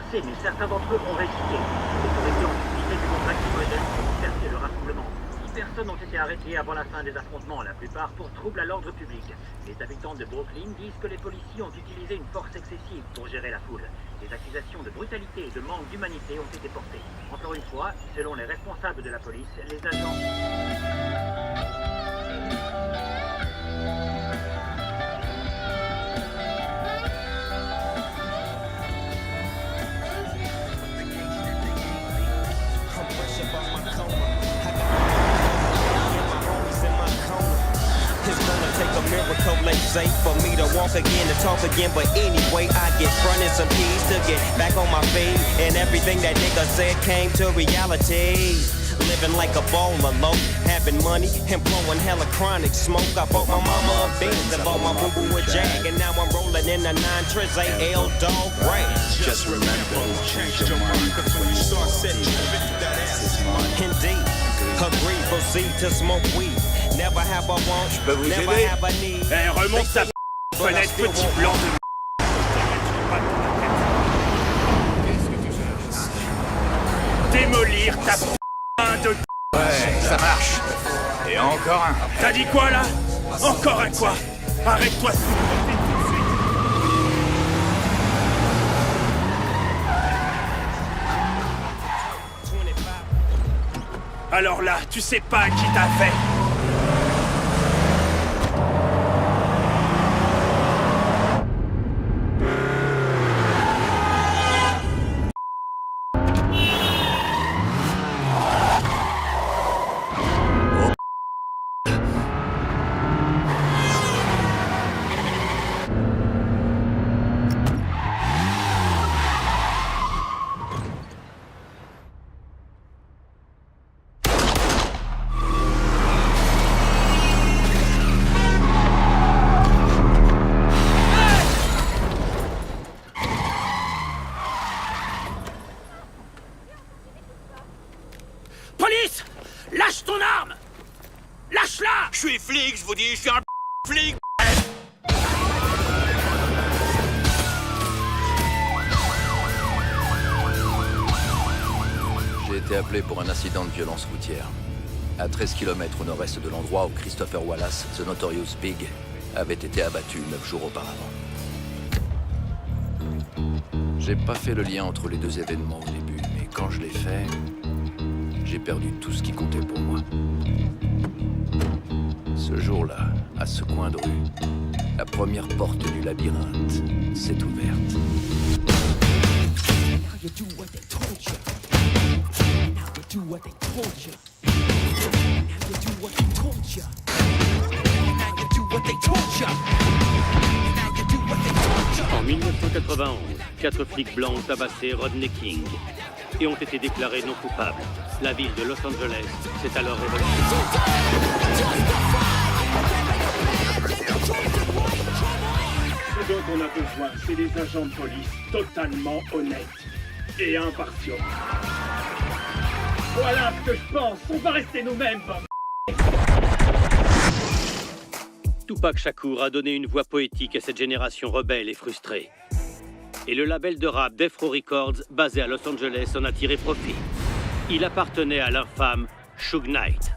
forcés, mais certains d'entre eux ont résisté. Les autorités ont utilisé du gaz lacrymogène pour disperser le rassemblement. 6 personnes ont été arrêtées avant la fin des affrontements, la plupart pour troubles à l'ordre public. Les habitants de Brooklyn disent que les policiers ont utilisé une force excessive pour gérer la foule. Les accusations de brutalité et de manque d'humanité ont été portées. Encore une fois, selon les responsables de la police, les agents... Miracle late safe for me to walk again, to talk again. But anyway, I get frontin' some keys to get back on my feet. And everything that nigga said came to reality. Living like a baller, low, having money and blowing hella chronic smoke. I bought my mama a Benz and bought my boo-boo a Jag. And now I'm rolling in a 9 Triz AL Dog Ray. Just remember, change your mind, cause when you start setting that ass is mine. Indeed, agree, proceed to smoke weed. Never have a want, never have a need. Eh, remonte ta fenêtre, petit blanc de... Démolir ta de... Ouais, ça marche. Et encore un. T'as dit quoi là? Encore un quoi? Arrête-toi. Alors là, tu sais pas qui t'a fait. Police! Lâche ton arme! Lâche-la! Je suis flic, je vous dis, je suis un flic. J'ai été appelé pour un incident de violence routière. À 13 km au nord-est de l'endroit où Christopher Wallace, The Notorious Pig, avait été abattu 9 jours auparavant. J'ai pas fait le lien entre les deux événements au début, mais quand je l'ai fait, j'ai perdu tout ce qui comptait pour moi. Ce jour-là, à ce coin de rue, la première porte du labyrinthe s'est ouverte. En 1991, 4 flics blancs ont tabassé Rodney King et ont été déclarés non coupables. La ville de Los Angeles s'est alors révoltée. Ce dont on a besoin, c'est des agents de police totalement honnêtes et impartiaux. Voilà ce que je pense, on va rester nous-mêmes. Tupac Shakur a donné une voix poétique à cette génération rebelle et frustrée. Et le label de rap Death Row Records, basé à Los Angeles, en a tiré profit. Il appartenait à l'infâme Suge Knight.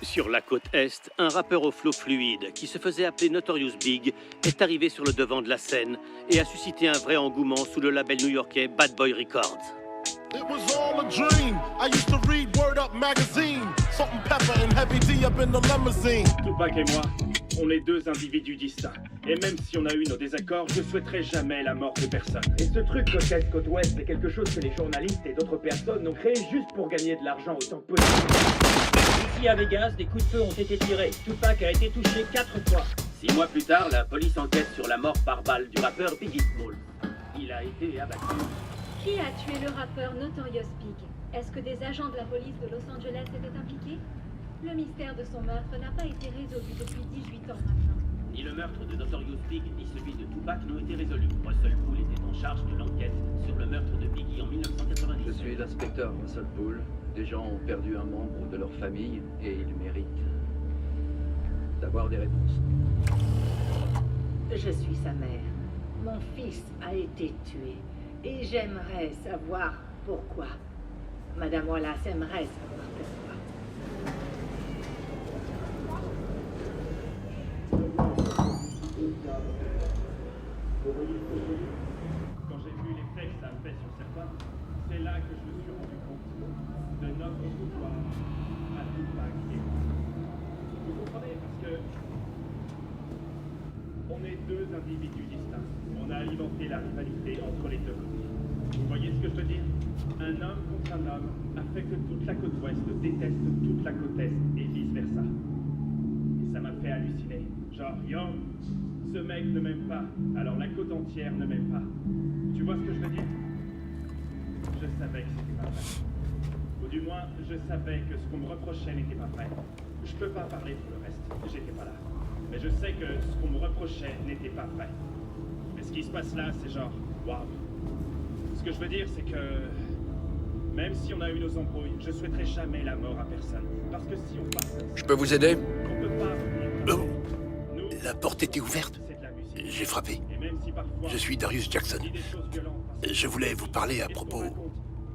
Sur la côte Est, un rappeur au flow fluide qui se faisait appeler Notorious Big est arrivé sur le devant de la scène et a suscité un vrai engouement sous le label new-yorkais Bad Boy Records. It was all a dream. I used to read Word Up magazine. Salt and pepper and heavy D up in the limousine. Tupac et moi, on est deux individus distincts. Et même si on a eu nos désaccords, je souhaiterais jamais la mort de personne. Et ce truc côte Est, côte Ouest, c'est quelque chose que les journalistes et d'autres personnes ont créé juste pour gagner de l'argent autant que possible. Ici à Vegas, des coups de feu ont été tirés. Tupac a été touché 4 fois. 6 mois plus tard, la police enquête sur la mort par balle du rappeur Biggie Smalls. Il a été abattu. Qui a tué le rappeur Notorious Pig? Est-ce que des agents de la police de Los Angeles étaient impliqués? Le mystère de son meurtre n'a pas été résolu depuis 18 ans maintenant. Ni le meurtre de Notorious Pig, ni celui de Tupac n'ont été résolus. Russell Poole était en charge de l'enquête sur le meurtre de Biggie en 1990. Je suis l'inspecteur Russell Poole. Des gens ont perdu un membre de leur famille et ils méritent avoir des réponses. Je suis sa mère. Mon fils a été tué. Et j'aimerais savoir pourquoi. Madame Wallace aimerait savoir pourquoi. Quand j'ai vu l'effet que ça a fait sur certains, c'est là que je me suis rendu compte de notre pouvoir à Tupac et moi. Vous comprenez, parce que on est deux individus distincts. On a alimenté la rivalité entre les deux côtés. Vous voyez ce que je veux dire? Un homme contre un homme a fait que toute la côte ouest déteste toute la côte est et vice-versa. Et ça m'a fait halluciner. Genre, yo, ce mec ne m'aime pas, alors la côte entière ne m'aime pas. Tu vois ce que je veux dire? Je savais que c'était pas vrai. Ou du moins, je savais que ce qu'on me reprochait n'était pas vrai. Je peux pas parler pour le reste, j'étais pas là. Mais je sais que ce qu'on me reprochait n'était pas vrai. Mais ce qui se passe là, c'est genre, waouh. Ce que je veux dire, c'est que même si on a eu nos embrouilles, je souhaiterais jamais la mort à personne. Parce que si on passe... Je peux vous aider? On peut pas... Oh. La porte était ouverte. J'ai frappé. Je suis Darius Jackson. Je voulais vous parler à propos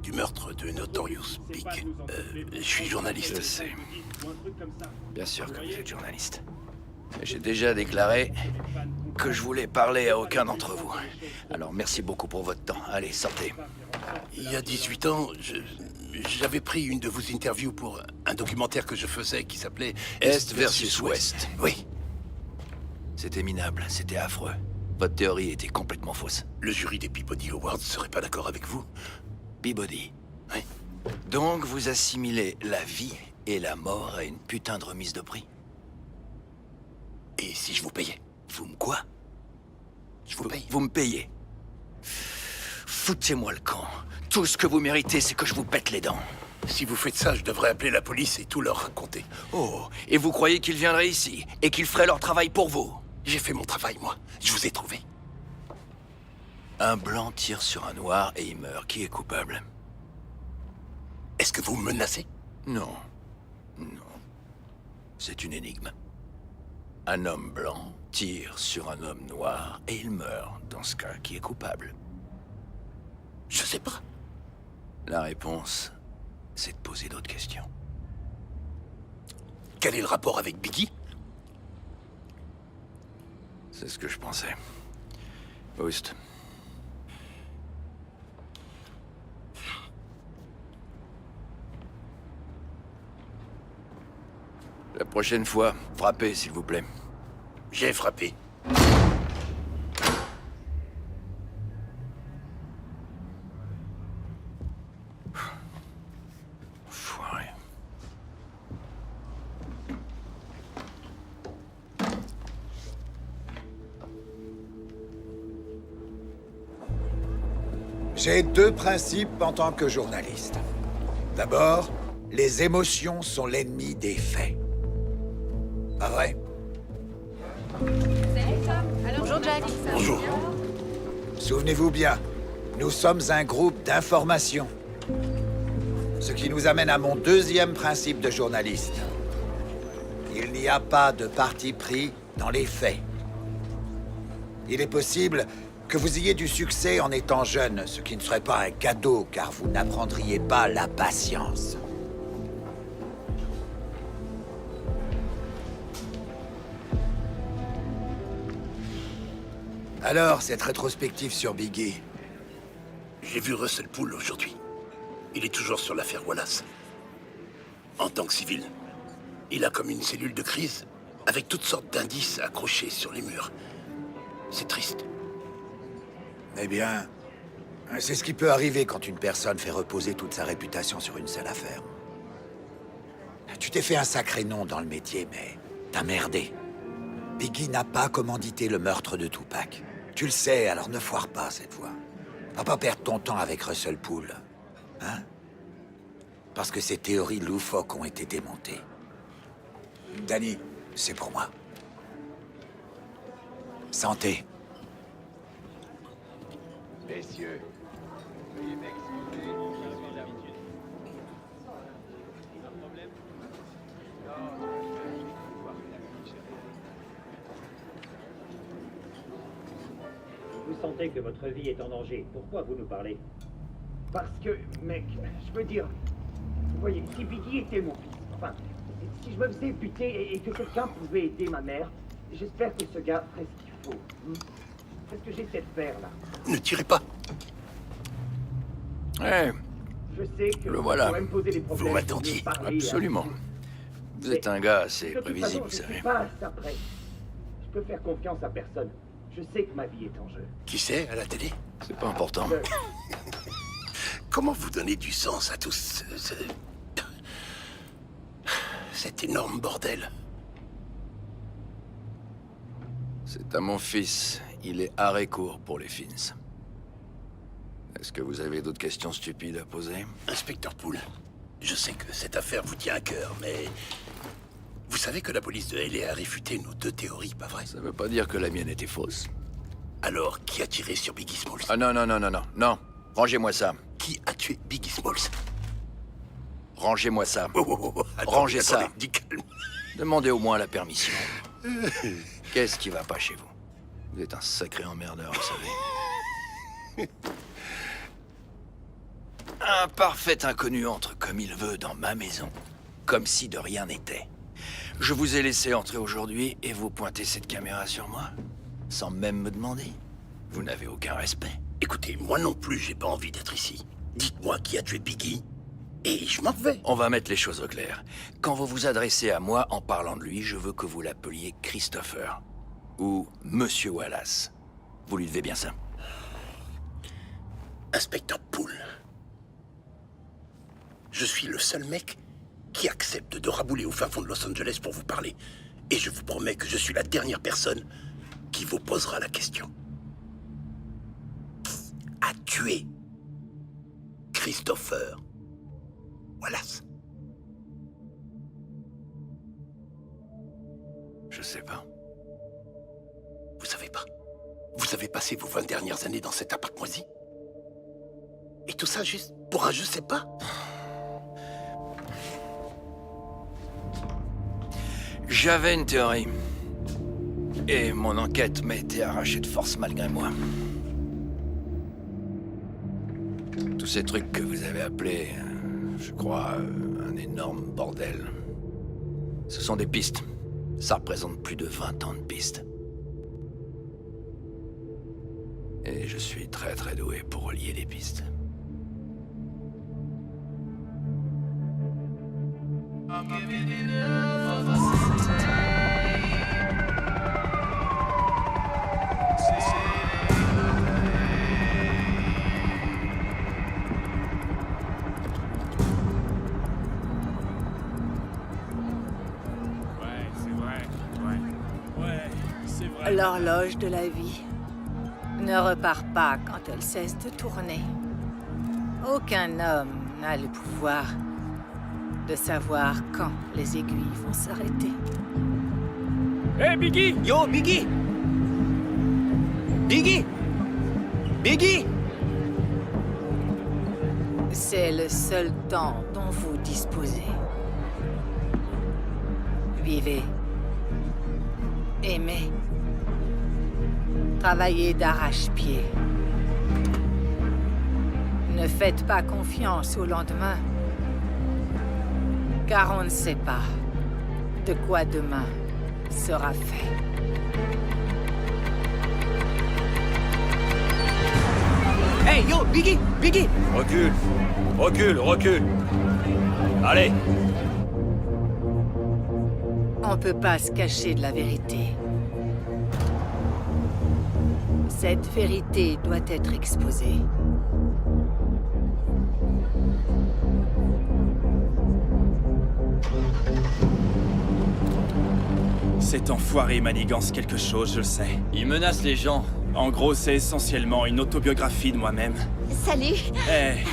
du meurtre de Notorious Big. Je suis journaliste. Je sais. Bien sûr que vous êtes journaliste. J'ai déjà déclaré que je voulais parler à aucun d'entre vous. Alors merci beaucoup pour votre temps. Allez, sortez. Il y a 18 ans, j'avais pris une de vos interviews pour un documentaire que je faisais qui s'appelait Est versus Ouest. Oui. C'était minable, c'était affreux. Votre théorie était complètement fausse. Le jury des Peabody Awards serait pas d'accord avec vous? Peabody. Oui. Donc vous assimilez la vie et la mort à une putain de remise de prix? Et si je vous payais? Vous me quoi? Je vous paye. Vous me payez. Foutez-moi le camp. Tout ce que vous méritez, c'est que je vous pète les dents. Si vous faites ça, je devrais appeler la police et tout leur raconter. Oh, et vous croyez qu'ils viendraient ici et qu'ils feraient leur travail pour vous? J'ai fait mon travail, moi. Je vous ai trouvé. Un blanc tire sur un noir et il meurt. Qui est coupable? Est-ce que vous me menacez? Non. Non. C'est une énigme. Un homme blanc tire sur un homme noir et il meurt. Dans ce cas, qui est coupable? Je sais pas. La réponse, c'est de poser d'autres questions. Quel est le rapport avec Biggie? C'est ce que je pensais. Oust. La prochaine fois, frappez, s'il vous plaît. J'ai frappé. Foiré. J'ai deux principes en tant que journaliste. D'abord, les émotions sont l'ennemi des faits. Pas vrai? Bonjour Jack. Bonjour. Souvenez-vous bien, nous sommes un groupe d'information. Ce qui nous amène à mon deuxième principe de journaliste. Il n'y a pas de parti pris dans les faits. Il est possible que vous ayez du succès en étant jeune, ce qui ne serait pas un cadeau, car vous n'apprendriez pas la patience. Alors, cette rétrospective sur Biggie. J'ai vu Russell Poole aujourd'hui. Il est toujours sur l'affaire Wallace. En tant que civil, il a comme une cellule de crise, avec toutes sortes d'indices accrochés sur les murs. C'est triste. Eh bien, c'est ce qui peut arriver quand une personne fait reposer toute sa réputation sur une seule affaire. Tu t'es fait un sacré nom dans le métier, mais t'as merdé. Biggie n'a pas commandité le meurtre de Tupac. Tu le sais, alors ne foire pas cette fois. Va pas perdre ton temps avec Russell Poole. Hein? Parce que ces théories loufoques ont été démontées. Danny, c'est pour moi. Santé. Messieurs, veuillez m'excuser, je suis l'habitude. Un problème? Non, je vais pouvoir faire la sentez que votre vie est en danger, pourquoi vous nous parlez? Parce que, mec, je veux dire... Vous voyez, si Biggie était mon fils, enfin, si je me faisais buter et que quelqu'un pouvait aider ma mère, j'espère que ce gars ferait ce qu'il faut. C'est ce que j'essaie de faire, là. Ne tirez pas. Ouais, Je sais que le vous voilà. pourrez me poser des problèmes. Vous m'attendiez. Absolument. Vous êtes un gars assez De toute prévisible, façon, vous je savez. suis pas à ça près. Je peux faire confiance à personne. Je sais que ma vie est en jeu. Qui c'est à la télé? C'est pas important. Comment vous donnez du sens à tout cet énorme bordel? C'est à mon fils. Il est arrêt court pour les Fins. Est-ce que vous avez d'autres questions stupides à poser? Inspecteur Poole, je sais que cette affaire vous tient à cœur, mais... Vous savez que la police de LA a réfuté nos 2 théories, pas vrai? Ça veut pas dire que la mienne était fausse. Alors, qui a tiré sur Biggie Smalls? Ah non, non, non, non, non, non. Rangez-moi ça. Qui a tué Biggie Smalls? Rangez-moi ça. Attendez, Rangez ça. attendez, dis calme. Demandez au moins la permission. Qu'est-ce qui va pas chez vous? Vous êtes un sacré emmerdeur, vous savez. Un parfait inconnu entre comme il veut dans ma maison, comme si de rien n'était. Je vous ai laissé entrer aujourd'hui et vous pointez cette caméra sur moi, sans même me demander. Vous n'avez aucun respect. Écoutez, moi non plus, j'ai pas envie d'être ici. Dites-moi qui a tué Biggie, et je m'en vais. On va mettre les choses au clair. Quand vous vous adressez à moi en parlant de lui, je veux que vous l'appeliez Christopher. Ou Monsieur Wallace. Vous lui devez bien ça. Inspecteur Poole. Je suis le seul mec qui accepte de rabouler au fin fond de Los Angeles pour vous parler. Et je vous promets que je suis la dernière personne qui vous posera la question. Qui a tué Christopher Wallace? Je sais pas. Vous savez pas? Vous avez passé vos 20 dernières années dans cet appart moisi? Et tout ça juste pour un je sais pas? J'avais une théorie. Et mon enquête m'a été arrachée de force malgré moi. Tous ces trucs que vous avez appelés, je crois, un énorme bordel. Ce sont des pistes. Ça représente plus de 20 ans de pistes. Et je suis très très doué pour relier les pistes. L'horloge de la vie ne repart pas quand elle cesse de tourner. Aucun homme n'a le pouvoir de savoir quand les aiguilles vont s'arrêter. Hey Biggie! Yo, Biggie! Biggie! Biggie! C'est le seul temps dont vous disposez. Vivez. Aimez. Travaillez d'arrache-pied. Ne faites pas confiance au lendemain, car on ne sait pas de quoi demain sera fait. Hey, yo, Biggie! Biggie! Recule! Recule, recule! Allez! On peut pas se cacher de la vérité. Cette vérité doit être exposée. Cet enfoiré manigance quelque chose, je le sais. Il menace les gens. En gros, c'est essentiellement une autobiographie de moi-même. Salut. Hey.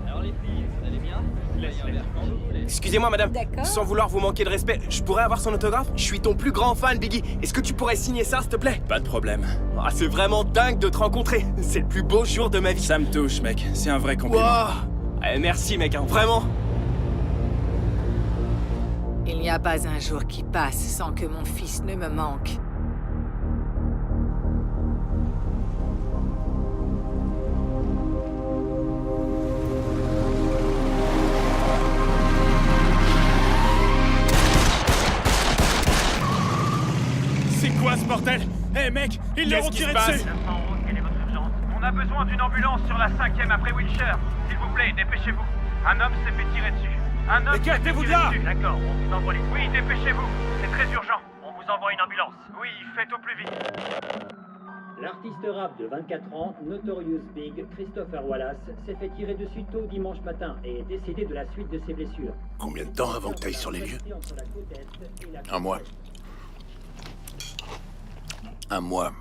Alors les filles, vous allez bien? Excusez-moi, madame. D'accord. Sans vouloir vous manquer de respect, je pourrais avoir son autographe? Je suis ton plus grand fan, Biggie. Est-ce que tu pourrais signer ça, s'il te plaît? Pas de problème. Ah, c'est vraiment dingue de te rencontrer. C'est le plus beau jour de ma vie. Ça me touche, mec. C'est un vrai compliment. Wow. Merci, mec, hein, vraiment. Il n'y a pas un jour qui passe sans que mon fils ne me manque. bordel! Hé mec, ils leur ont tiré dessus! 911, quelle est votre urgence? On a besoin d'une ambulance sur la 5e après Wilshire. S'il vous plaît, dépêchez-vous. Un homme s'est fait tirer dessus. Un homme s'est fait tirer dessus. D'accord, on vous envoie les... Oui, dépêchez-vous. C'est très urgent. On vous envoie une ambulance. Oui, faites au plus vite. L'artiste rap de 24 ans, Notorious Big, Christopher Wallace, s'est fait tirer dessus tôt dimanche matin et est décédé de la suite de ses blessures. Combien de temps avant que tu ailles sur les lieux? Un mois. Un mois.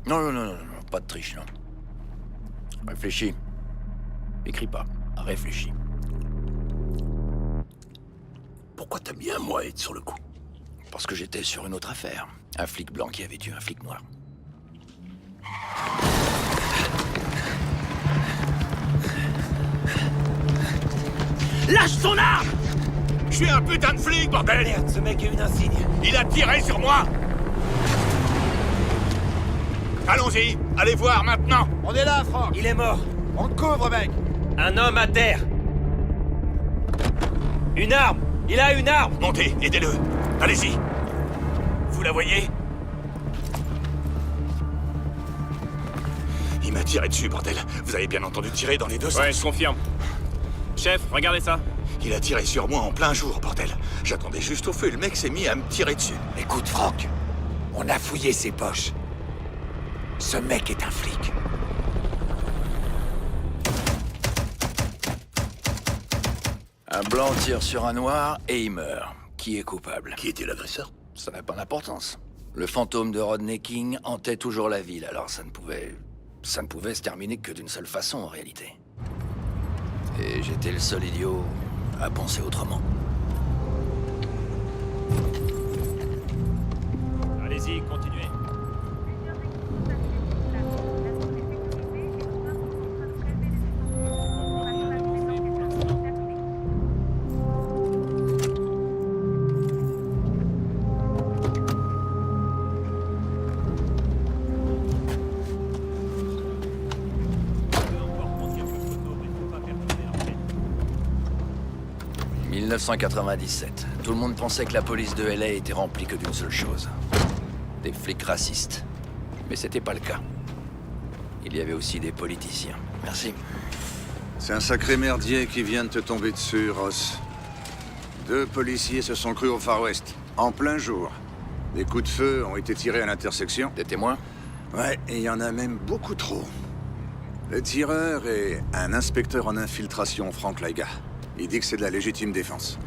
Non, pas de triche, non. Réfléchis. Écris pas, réfléchis. Pourquoi t'as mis un mois à être sur le coup? Parce que j'étais sur une autre affaire. Un flic blanc qui avait tué un flic noir. Lâche ton arme! Je suis un putain de flic, bordel! Merde, ce mec a une insigne. Il a tiré sur moi! Allons-y! Allez voir maintenant! On est là, Franck. Il est mort. On te couvre, mec. Un homme à terre. Une arme. Il a une arme. Montez, aidez-le! Allez-y! Vous la voyez? Il m'a tiré dessus, bordel. Vous avez bien entendu tirer dans les deux sens. Ouais, je confirme. Chef, regardez ça. Il a tiré sur moi en plein jour, bordel. J'attendais juste au feu et le mec s'est mis à me tirer dessus. Écoute, Franck, on a fouillé ses poches. Ce mec est un flic. Un blanc tire sur un noir et il meurt. Qui est coupable? Qui était l'agresseur? Ça n'a pas d'importance. Le fantôme de Rodney King hantait toujours la ville, alors ça ne pouvait se terminer que d'une seule façon, en réalité. Et j'étais le seul idiot à penser autrement. Allez-y, continuez. 1997. Tout le monde pensait que la police de LA était remplie que d'une seule chose. Des flics racistes. Mais c'était pas le cas. Il y avait aussi des politiciens. Merci. C'est un sacré merdier qui vient de te tomber dessus, Ross. 2 policiers se sont crus au Far West, en plein jour. Des coups de feu ont été tirés à l'intersection. Des témoins? Ouais, et il y en a même beaucoup trop. Le tireur est un inspecteur en infiltration, Frank Laiga. Il dit que c'est de la légitime défense.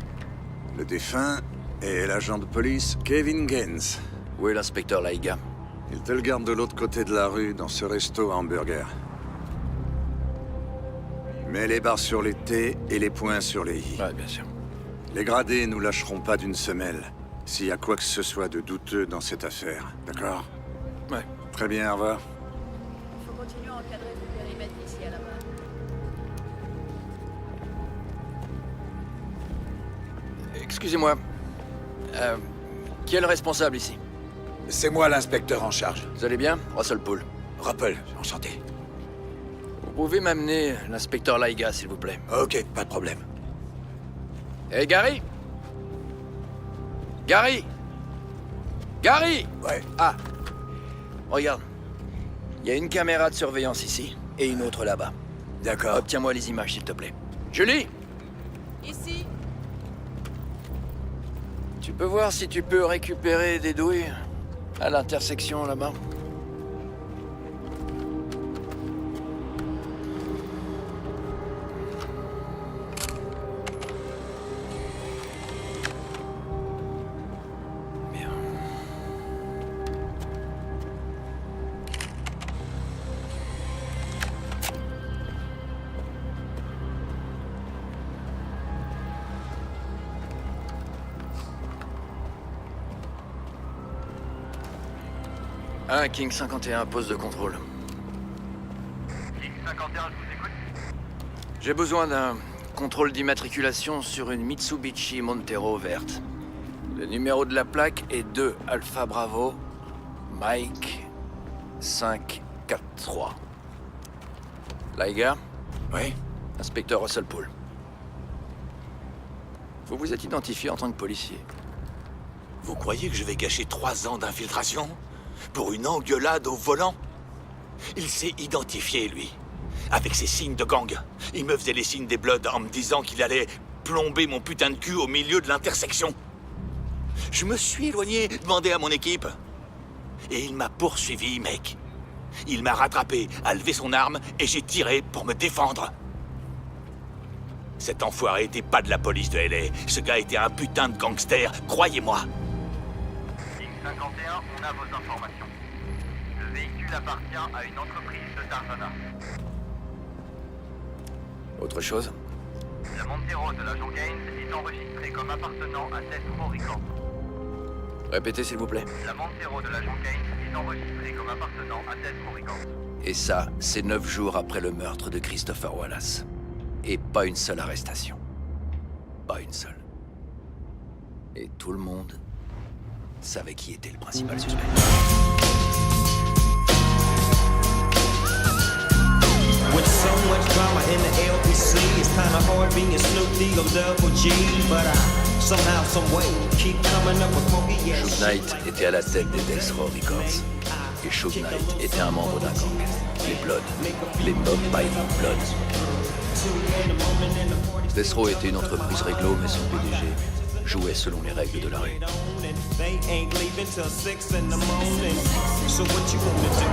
Le défunt est l'agent de police Kevin Gaines. Où est l'inspecteur Laiga? Il te le garde de l'autre côté de la rue, dans ce resto à hamburger. Mets les barres sur les T et les points sur les I. Ouais, bien sûr. Les gradés nous lâcheront pas d'une semelle s'il y a quoi que ce soit de douteux dans cette affaire. D'accord? Ouais. Très bien, au revoir. Il faut continuer à encadrer le périmètre ici à la main. Excusez-moi. Qui est le responsable ici? C'est moi l'inspecteur en charge. Vous allez bien? Russell Poole. Rappel, enchanté. Vous pouvez m'amener l'inspecteur Laiga, s'il vous plaît? Ok, pas de problème. Hé, Gary? Gary? Gary? Ouais. Ah. Regarde. Il y a une caméra de surveillance ici, et une autre là-bas. D'accord. Obtiens-moi les images, s'il te plaît. Julie? Ici. Tu peux voir si tu peux récupérer des douilles à l'intersection là-bas? Bien. Un King 51, poste de contrôle. King 51, je vous écoute. J'ai besoin d'un contrôle d'immatriculation sur une Mitsubishi Montero verte. Le numéro de la plaque est 2 Alpha Bravo Mike 543. Laiga? Oui? Inspecteur Russell Poole. Vous vous êtes identifié en tant que policier. Vous croyez que je vais gâcher 3 ans d'infiltration? Pour une engueulade au volant? Il s'est identifié, lui. Avec ses signes de gang. Il me faisait les signes des Bloods en me disant qu'il allait plomber mon putain de cul au milieu de l'intersection. Je me suis éloigné, demandé à mon équipe. Et il m'a poursuivi, mec. Il m'a rattrapé, a levé son arme, et j'ai tiré pour me défendre. Cet enfoiré était pas de la police de LA. Ce gars était un putain de gangster, croyez-moi. Ligne 51, on a vos informations. Le véhicule appartient à une entreprise de Tarzana. Autre chose? Le Montero de l'agent Gaines est enregistré comme appartenant à Death Row Records. Répétez, s'il vous plaît. La Montero de l'agent Gaines est enregistrée comme appartenant à Death Row Records. Et ça, c'est 9 jours après le meurtre de Christopher Wallace. Et pas une seule arrestation. Pas une seule. Et tout le monde savait qui était le principal suspect. With so much drama in the LBC, it's kinda hard being Snoop D-O double G, but I somehow, someway keep coming up with funky ass Suge Knight était à la tête des Death Row Records. Et Suge Knight était un membre d'un gang. Les Bloods. Les Mob Biting Bloods. Death Row était une entreprise réglo, mais son PDG jouait selon les règles de la rue. They ain't leaving till 6 in the morning. So what you wanna do?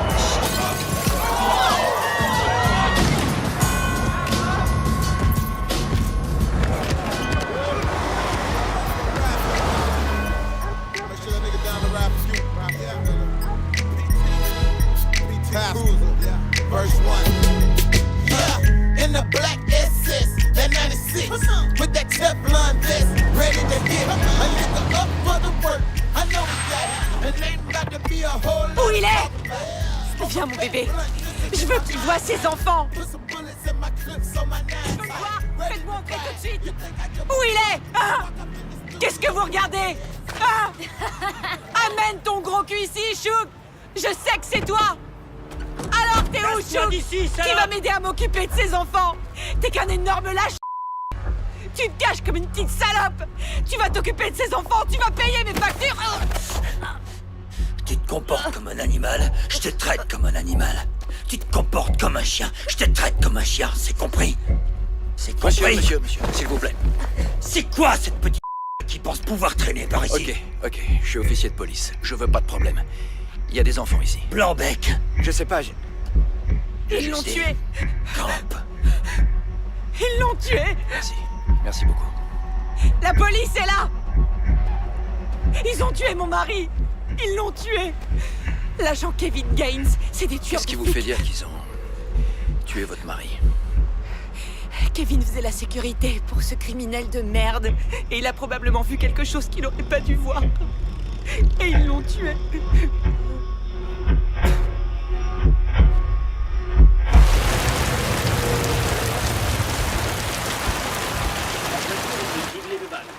Verse 1. Yeah, in the black SS, that 96. With that Teflon vest, ready to get a nigga up for the work. I know that. And ain't about to be a whole lot. Où il est? Viens, mon bébé. Je veux qu'il voie ses enfants. Je veux le voir. Faites-moi entrer tout de suite. Où il est? Hein? Qu'est-ce que vous regardez? Hein? Amène ton gros cul ici, Chouk. Je sais que c'est toi. Alors t'es où, Chouk? Qui va m'aider à m'occuper de ses enfants? T'es qu'un énorme lâche. Tu te caches comme une petite salope. Tu vas t'occuper de ses enfants, tu vas payer mes factures. Tu te comportes comme un animal, je te traite comme un animal. Tu te comportes comme un chien, je te traite comme un chien, c'est compris? C'est compris? Monsieur, s'il vous plaît. C'est quoi cette petite qui pense pouvoir traîner par ici? Ok, je suis officier de police. Je veux pas de problème. Il y a des enfants ici. Blanc-bec. Je sais pas, Ils l'ont tué. Camp. Ils l'ont tué. Merci beaucoup. La police est là. Ils ont tué mon mari. Ils l'ont tué. L'agent Kevin Gaines, c'est des tueurs. Qu'est-ce qui vous fait dire qu'ils ont tué votre mari? Kevin faisait la sécurité pour ce criminel de merde. Et il a probablement vu quelque chose qu'il n'aurait pas dû voir. Et ils l'ont tué.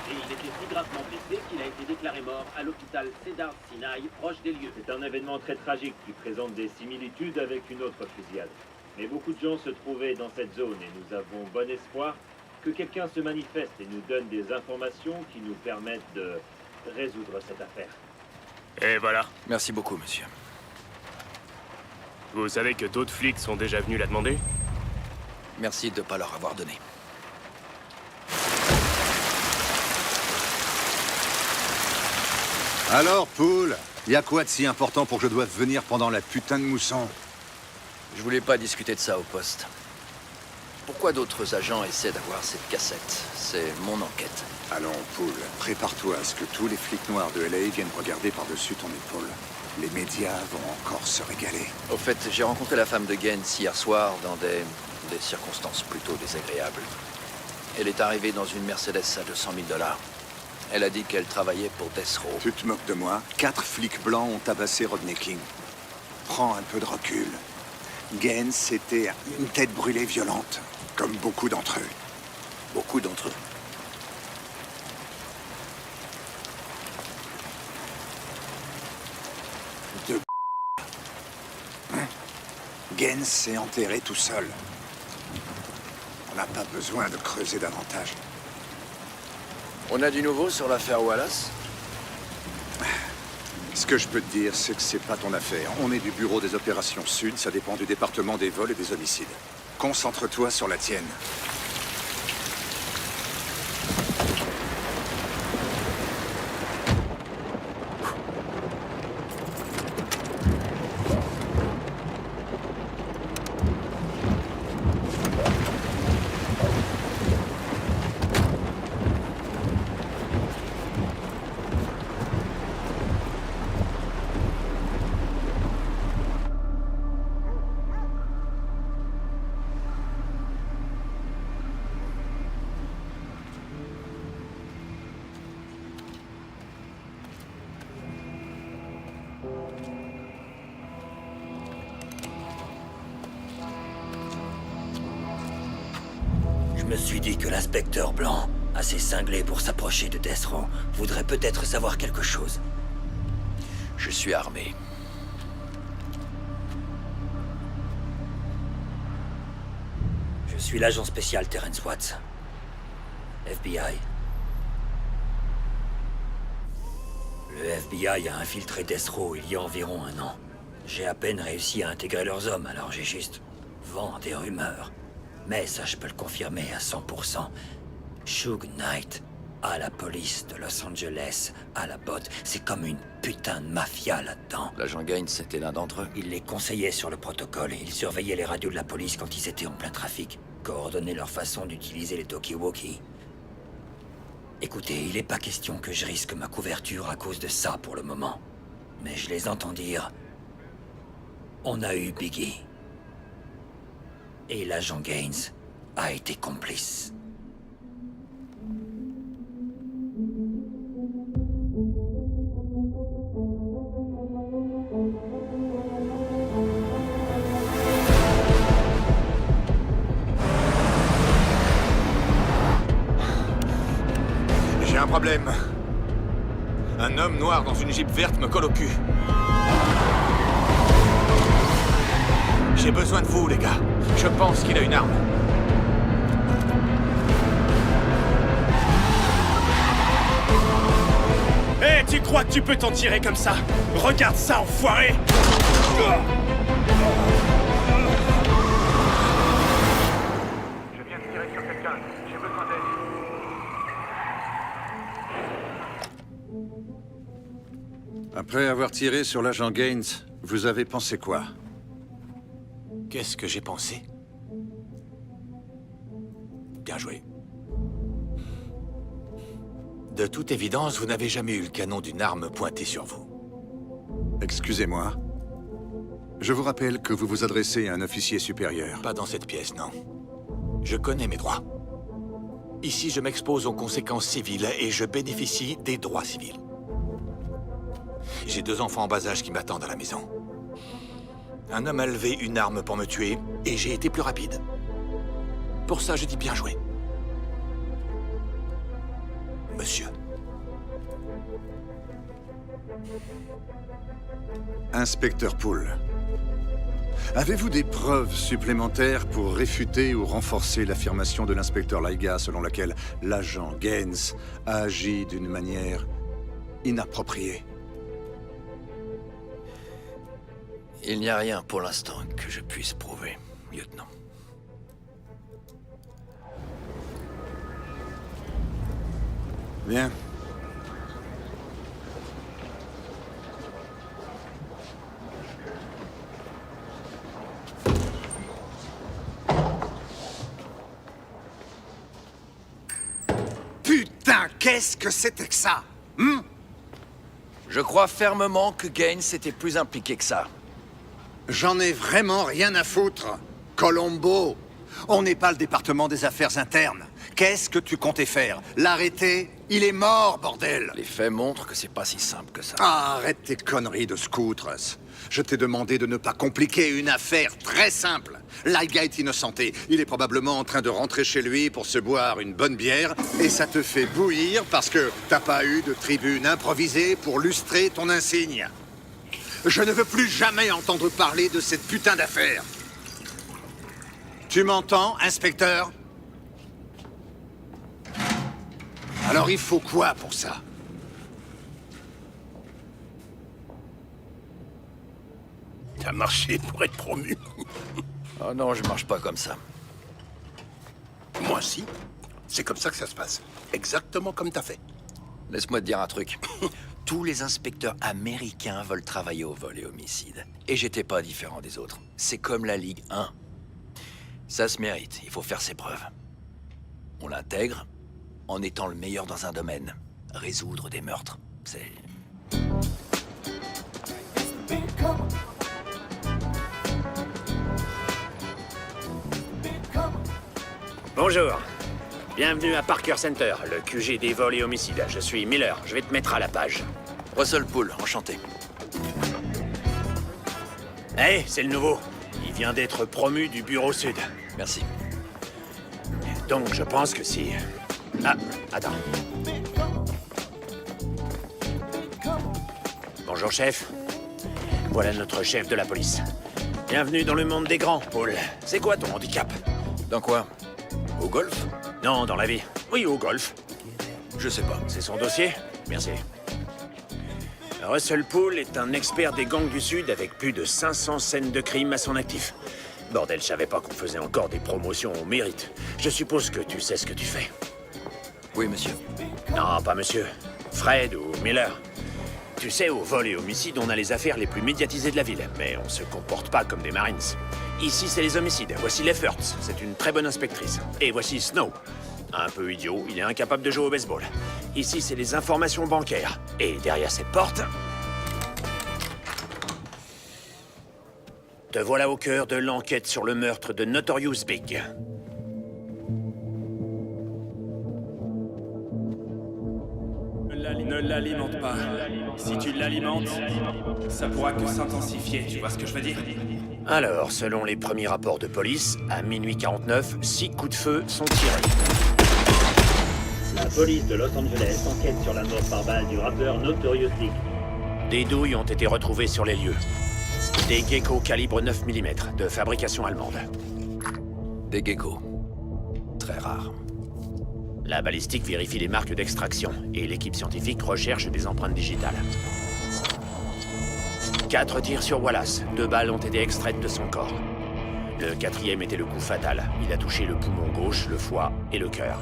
Et il était si gravement blessé qu'il a été déclaré mort à l'hôpital Cedar Sinai, proche des lieux. C'est un événement très tragique qui présente des similitudes avec une autre fusillade. Mais beaucoup de gens se trouvaient dans cette zone et nous avons bon espoir que quelqu'un se manifeste et nous donne des informations qui nous permettent de résoudre cette affaire. Et voilà. Merci beaucoup, monsieur. Vous savez que d'autres flics sont déjà venus la demander? Merci de ne pas leur avoir donné. Alors, Poole, y a quoi de si important pour que je doive venir pendant la putain de mousson? Je voulais pas discuter de ça au poste. Pourquoi d'autres agents essaient d'avoir cette cassette? C'est mon enquête. Allons, Poole, prépare-toi à ce que tous les flics noirs de LA viennent regarder par-dessus ton épaule. Les médias vont encore se régaler. Au fait, j'ai rencontré la femme de Gaines hier soir dans des circonstances plutôt désagréables. Elle est arrivée dans une Mercedes à 200 000 $. Elle a dit qu'elle travaillait pour Death Row. Tu te moques de moi? 4 flics blancs ont tabassé Rodney King. Prends un peu de recul. Gaines, c'était une tête brûlée violente, comme beaucoup d'entre eux. Beaucoup d'entre eux. De hein? Gaines s'est enterré tout seul. On n'a pas besoin de creuser davantage. On a du nouveau sur l'affaire Wallace? Ce que je peux te dire, c'est que c'est pas ton affaire. On est du bureau des opérations sud, ça dépend du département des vols et des homicides. Concentre-toi sur la tienne. Je me suis dit que l'inspecteur blanc, assez cinglé pour s'approcher de Death Row, voudrait peut-être savoir quelque chose. Je suis armé. Je suis l'agent spécial Terrence Watts. FBI. Le FBI a infiltré Death Row il y a environ 1 an. J'ai à peine réussi à intégrer leurs hommes, alors j'ai juste vent des rumeurs. Mais ça, je peux le confirmer à 100%. Suge Knight, à la police de Los Angeles, à la botte, c'est comme une putain de mafia là-dedans. L'agent Gaines, c'était l'un d'entre eux. Il les conseillait sur le protocole. Il surveillait les radios de la police quand ils étaient en plein trafic. Coordonnait leur façon d'utiliser les talkie-walkie. Écoutez, il n'est pas question que je risque ma couverture à cause de ça pour le moment. Mais je les entends dire... On a eu Biggie. Et l'agent Gaines a été complice. J'ai un problème. Un homme noir dans une Jeep verte me colle au cul. J'ai besoin de vous, les gars. Je pense qu'il a une arme. Hé, tu crois que tu peux t'en tirer comme ça? Regarde ça, enfoiré! Je viens de tirer sur quelqu'un. J'ai besoin d'aide. Après avoir tiré sur l'agent Gaines, vous avez pensé quoi? Qu'est-ce que j'ai pensé? Bien joué. De toute évidence, vous n'avez jamais eu le canon d'une arme pointée sur vous. Excusez-moi. Je vous rappelle que vous vous adressez à un officier supérieur. Pas dans cette pièce, non. Je connais mes droits. Ici, je m'expose aux conséquences civiles et je bénéficie des droits civils. J'ai 2 enfants en bas âge qui m'attendent à la maison. Un homme a levé une arme pour me tuer, et j'ai été plus rapide. Pour ça, je dis bien joué. Monsieur. Inspecteur Poole, avez-vous des preuves supplémentaires pour réfuter ou renforcer l'affirmation de l'inspecteur Laiga selon laquelle l'agent Gaines a agi d'une manière inappropriée? Il n'y a rien pour l'instant que je puisse prouver, lieutenant. Bien. Putain, qu'est-ce que c'était que ça? Je crois fermement que Gaines était plus impliqué que ça. J'en ai vraiment rien à foutre. Colombo, on n'est pas le département des affaires internes. Qu'est-ce que tu comptais faire? L'arrêter? Il est mort, bordel! Les faits montrent que c'est pas si simple que ça. Ah, arrête tes conneries de scoutres. Je t'ai demandé de ne pas compliquer une affaire très simple. Laiga est innocenté. Il est probablement en train de rentrer chez lui pour se boire une bonne bière et ça te fait bouillir parce que t'as pas eu de tribune improvisée pour lustrer ton insigne. Je ne veux plus jamais entendre parler de cette putain d'affaire. Tu m'entends, inspecteur? Alors il faut quoi pour ça? T'as marché pour être promu. Oh non, je marche pas comme ça. Moi, si. C'est comme ça que ça se passe. Exactement comme t'as fait. Laisse-moi te dire un truc. Tous les inspecteurs américains veulent travailler au vol et homicide. Et j'étais pas différent des autres. C'est comme la Ligue 1. Ça se mérite, il faut faire ses preuves. On l'intègre en étant le meilleur dans un domaine. Résoudre des meurtres, c'est... Bonjour. Bienvenue à Parker Center, le QG des vols et homicides. Je suis Miller, je vais te mettre à la page. Russell Poole, enchanté. Hey, c'est le nouveau. Il vient d'être promu du bureau sud. Merci. Donc, je pense que si... Ah, attends. Bonjour, chef. Voilà notre chef de la police. Bienvenue dans le monde des grands, Paul. C'est quoi ton handicap? Dans quoi? Au golf? Non, dans la vie. Oui, au golf. Je sais pas. C'est son dossier? Merci. Russell Poole est un expert des gangs du Sud avec plus de 500 scènes de crime à son actif. Bordel, je savais pas qu'on faisait encore des promotions au mérite. Je suppose que tu sais ce que tu fais. Oui, monsieur. Non, pas monsieur. Fred ou Miller. Tu sais, au vol et homicide, on a les affaires les plus médiatisées de la ville, mais on se comporte pas comme des Marines. Ici, c'est les homicides. Voici Lefferts, c'est une très bonne inspectrice. Et voici Snow. Un peu idiot, il est incapable de jouer au baseball. Ici, c'est les informations bancaires. Et derrière cette porte... Te voilà au cœur de l'enquête sur le meurtre de Notorious Big. Ne l'alimente pas. Si tu l'alimentes, ça pourra que s'intensifier, tu vois ce que je veux dire? Alors, selon les premiers rapports de police, à minuit 49, 6 coups de feu sont tirés. La police de Los Angeles enquête sur la mort par balle du rappeur Notorious Big. Des douilles ont été retrouvées sur les lieux. Des geckos calibre 9 mm, de fabrication allemande. Des geckos. Très rares. La balistique vérifie les marques d'extraction et l'équipe scientifique recherche des empreintes digitales. 4 tirs sur Wallace. 2 balles ont été extraites de son corps. Le 4e était le coup fatal. Il a touché le poumon gauche, le foie et le cœur.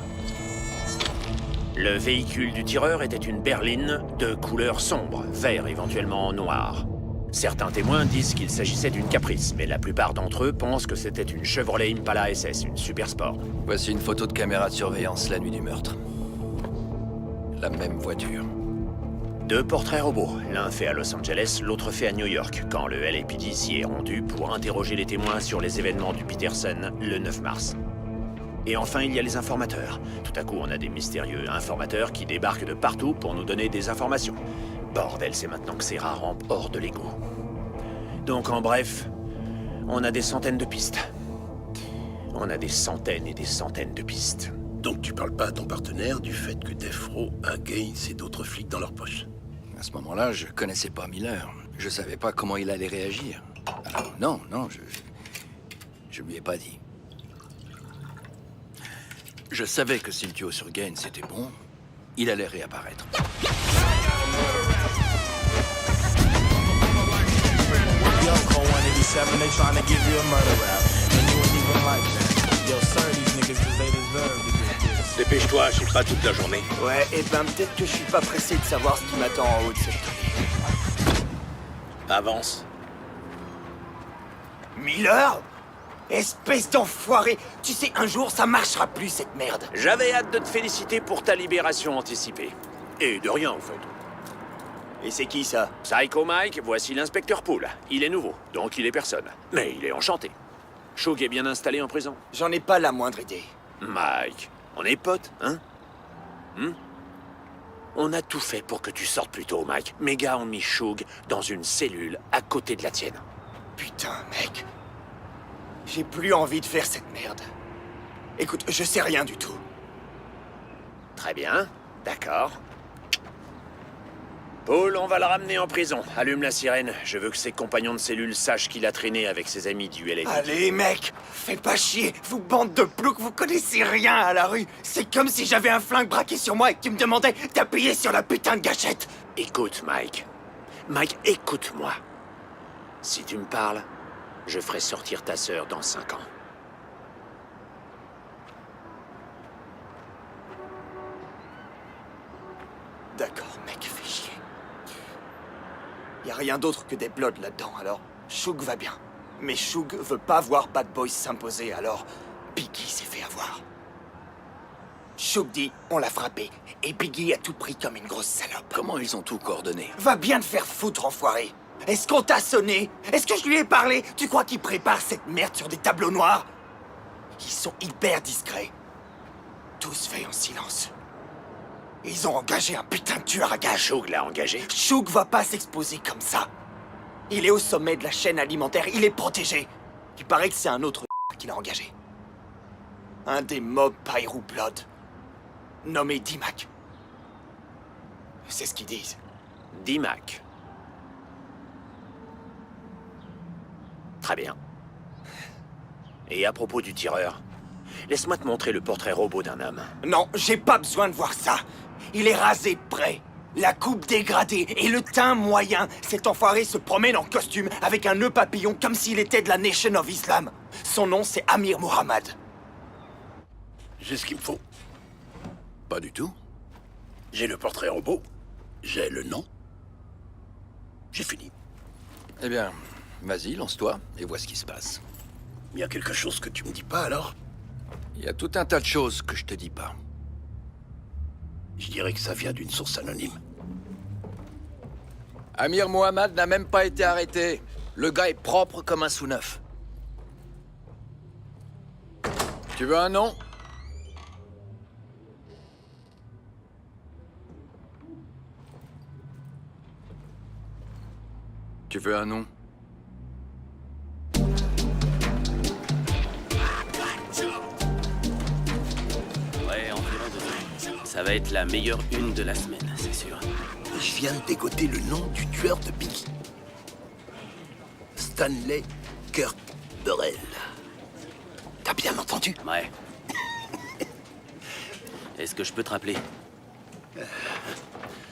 Le véhicule du tireur était une berline de couleur sombre, vert éventuellement noir. Certains témoins disent qu'il s'agissait d'une Caprice, mais la plupart d'entre eux pensent que c'était une Chevrolet Impala SS, une super sport. Voici une photo de caméra de surveillance la nuit du meurtre. La même voiture. 2 portraits robots, l'un fait à Los Angeles, l'autre fait à New York, quand le LAPD s'y est rendu pour interroger les témoins sur les événements du Peterson le 9 mars. Et enfin, il y a les informateurs. Tout à coup, on a des mystérieux informateurs qui débarquent de partout pour nous donner des informations. Bordel, c'est maintenant que ces rats rampent hors de l'égout. Donc, en bref, on a des centaines de pistes. On a des centaines et des centaines de pistes. Donc tu parles pas à ton partenaire du fait que Death Row a Gaines et d'autres flics dans leur poche? À ce moment-là, je connaissais pas Miller. Je savais pas comment il allait réagir. Alors, non, je lui ai pas dit. Je savais que si le duo sur Gaines était bon, il allait réapparaître. Dépêche-toi, j'ai pas toute la journée. Ouais, et ben peut-être que je suis pas pressé de savoir ce qui m'attend en haut de cette colline. Avance. Miller? Espèce d'enfoiré! Tu sais, un jour, ça marchera plus, cette merde. J'avais hâte de te féliciter pour ta libération anticipée. Et de rien, en fait. Et c'est qui, ça? Psycho Mike, voici l'inspecteur Poole. Il est nouveau, donc il est personne. Mais il est enchanté. Shug est bien installé en prison? J'en ai pas la moindre idée. Mike, on est potes, hein? On a tout fait pour que tu sortes plus tôt, Mike. Mes gars ont mis Shug dans une cellule à côté de la tienne. Putain, mec. J'ai plus envie de faire cette merde. Écoute, je sais rien du tout. Très bien, d'accord. Paul, on va le ramener en prison. Allume la sirène. Je veux que ses compagnons de cellule sachent qu'il a traîné avec ses amis du LAPD. Allez, mec, fais pas chier. Vous bande de ploucs, vous connaissez rien à la rue. C'est comme si j'avais un flingue braqué sur moi et que tu me demandais d'appuyer sur la putain de gâchette. Écoute, Mike. Mike, écoute-moi. Si tu me parles, je ferai sortir ta sœur dans 5 ans. D'accord, mec, fais chier. Y a rien d'autre que des bloods là-dedans, alors Shug va bien. Mais Shug veut pas voir Bad Boys s'imposer, alors Biggie s'est fait avoir. Shug dit, on l'a frappé, et Biggie a tout pris comme une grosse salope. Comment ils ont tout coordonné? Va bien te faire foutre, enfoiré. Est-ce qu'on t'a sonné? Est-ce que je lui ai parlé? Tu crois qu'ils préparent cette merde sur des tableaux noirs? Ils sont hyper discrets. Tous faits en silence. Ils ont engagé un putain de tueur à gages. Shug l'a engagé? Shug va pas s'exposer comme ça. Il est au sommet de la chaîne alimentaire, il est protégé. Il paraît que c'est un autre qui l'a engagé. Un des mobs Pyro Blood. Nommé D-Mac. C'est ce qu'ils disent. D-Mac. Très bien. Et à propos du tireur, laisse-moi te montrer le portrait robot d'un homme. Non, j'ai pas besoin de voir ça. Il est rasé de près. La coupe dégradée et le teint moyen. Cet enfoiré se promène en costume avec un nœud papillon comme s'il était de la Nation of Islam. Son nom, c'est Amir Mohammed. J'ai ce qu'il me faut. Pas du tout. J'ai le portrait robot. J'ai le nom. J'ai fini. Eh bien, vas-y, lance-toi et vois ce qui se passe. Il y a quelque chose que tu me dis pas, alors? Il y a tout un tas de choses que je te dis pas. Je dirais que ça vient d'une source anonyme. Amir Mohammed n'a même pas été arrêté. Le gars est propre comme un sous-neuf. Tu veux un nom? Tu veux un nom? Ouais, environ 2 ans. Ça va être la meilleure une de la semaine, c'est sûr. Je viens de dégoter le nom du tueur de Biggie. Stanley Kurt Burrell. T'as bien entendu? Ouais. Est-ce que je peux te rappeler?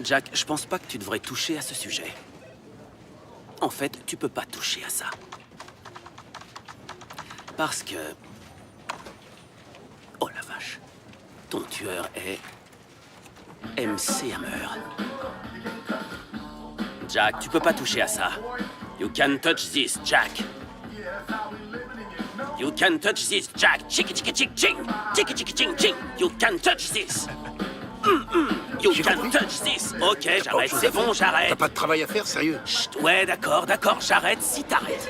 Jack, je pense pas que tu devrais toucher à ce sujet. En fait, tu peux pas toucher à ça. Parce que... Oh la vache. Ton tueur est... MC Hammer. Jack, tu peux pas toucher à ça. You can touch this, Jack. You can touch this, Jack. Chicka chicka chick ching. Chicka chicka ching ching. You can touch this. You can touch this. Ok, j'arrête, c'est bon, j'arrête. T'as pas de travail à faire, sérieux? Chut, ouais, d'accord, j'arrête si t'arrêtes.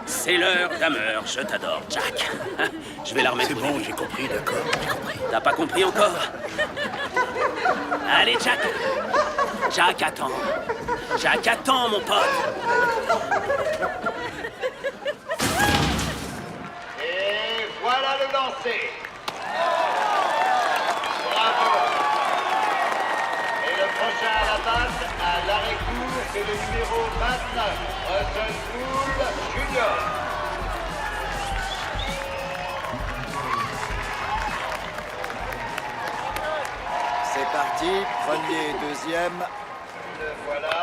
C'est l'heure d'Hammer, je t'adore, Jack. Je vais la remettre. C'est bon, j'ai compris, d'accord, j'ai compris. T'as pas compris encore? Allez, Jack. Jack, attends. Jack, attends, mon pote. Et voilà le lancer. Bravo. Et le prochain à la basse, à l'arrêt-court, c'est le numéro 29, Russell Poole Jr. C'est parti, premier et deuxième. Le voilà.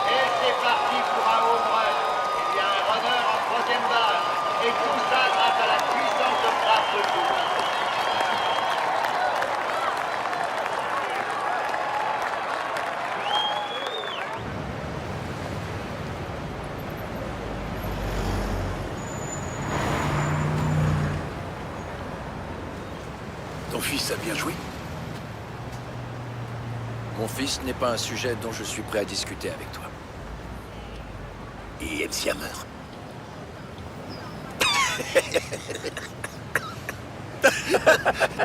Et c'est parti pour un home run. Il y a un runner en troisième base. Et tout ça grâce à la puissance de frappe de Poole. Ton fils a bien joué? Mon fils n'est pas un sujet dont je suis prêt à discuter avec toi. Et MC Hammer?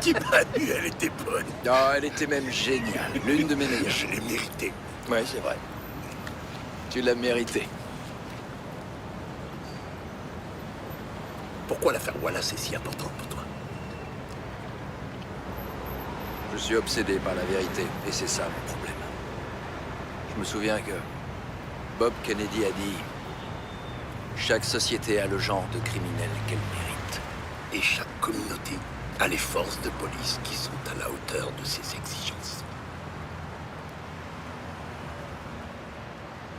Tu m'as dit, elle était bonne. Non, elle était même géniale. L'une de mes meilleures. Je l'ai méritée. Ouais, c'est vrai. Tu l'as mérité. Pourquoi l'affaire Wallace est si importante pour toi? Je suis obsédé par la vérité, et c'est ça mon problème. Je me souviens que Bob Kennedy a dit « Chaque société a le genre de criminel qu'elle mérite. » Et chaque communauté a les forces de police qui sont à la hauteur de ses exigences.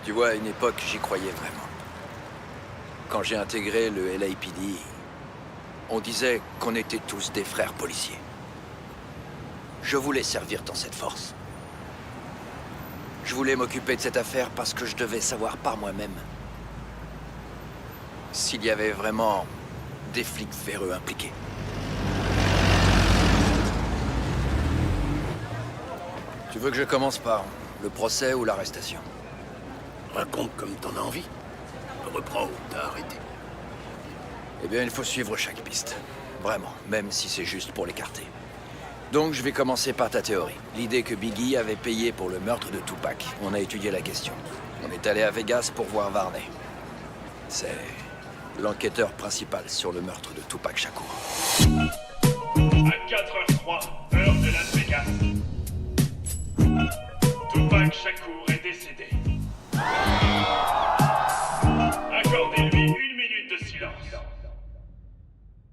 Tu vois, à une époque, j'y croyais vraiment. Quand j'ai intégré le LAPD, on disait qu'on était tous des frères policiers. Je voulais servir dans cette force. Je voulais m'occuper de cette affaire parce que je devais savoir par moi-même s'il y avait vraiment des flics véreux impliqués. Tu veux que je commence par le procès ou l'arrestation? Raconte comme t'en as envie. Reprends où t'as arrêté. Eh bien, il faut suivre chaque piste. Vraiment, même si c'est juste pour l'écarter. Donc, je vais commencer par ta théorie. L'idée que Biggie avait payé pour le meurtre de Tupac. On a étudié la question. On est allé à Vegas pour voir Varney. C'est l'enquêteur principal sur le meurtre de Tupac Shakur. À 4h03, heure de Las Vegas. Tupac Shakur est décédé. Accordez-lui 1 minute de silence.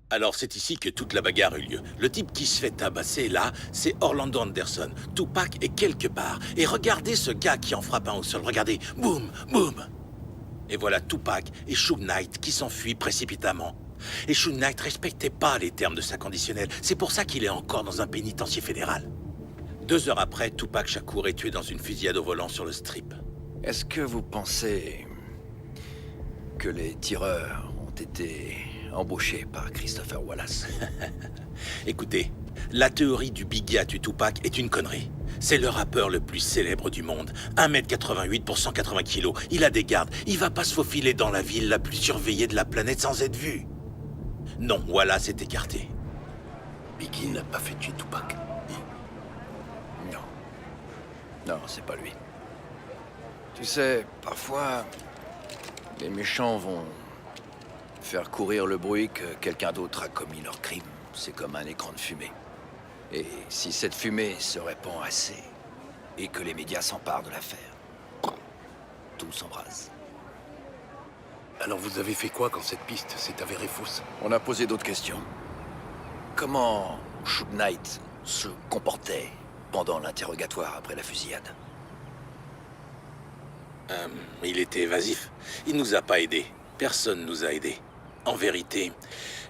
Alors c'est ici que toute la bagarre eut lieu. Le type qui se fait tabasser là, c'est Orlando Anderson. Tupac est quelque part. Et regardez ce gars qui en frappe un au sol. Regardez, boum, boum. Et voilà Tupac et Suge Knight qui s'enfuient précipitamment. Et Suge Knight respectait pas les termes de sa conditionnelle. C'est pour ça qu'il est encore dans un pénitencier fédéral. 2 heures après, Tupac Shakur est tué dans une fusillade au volant sur le strip. Est-ce que vous pensez que les tireurs ont été embauchés par Christopher Wallace? Écoutez, la théorie du Biggie a tué Tupac est une connerie. C'est le rappeur le plus célèbre du monde. 1m88 pour 180 kilos. Il a des gardes. Il va pas se faufiler dans la ville la plus surveillée de la planète sans être vu. Non, Wallace est écarté. Biggie n'a pas fait tuer Tupac. Non. Non, c'est pas lui. Tu sais, parfois, les méchants vont faire courir le bruit que quelqu'un d'autre a commis leur crime. C'est comme un écran de fumée. Et si cette fumée se répand assez, et que les médias s'emparent de l'affaire, tout s'embrase. Alors vous avez fait quoi quand cette piste s'est avérée fausse? On a posé d'autres questions. Comment Suge Knight se comportait pendant l'interrogatoire après la fusillade? Il était évasif. Il nous a pas aidés. Personne nous a aidés. En vérité,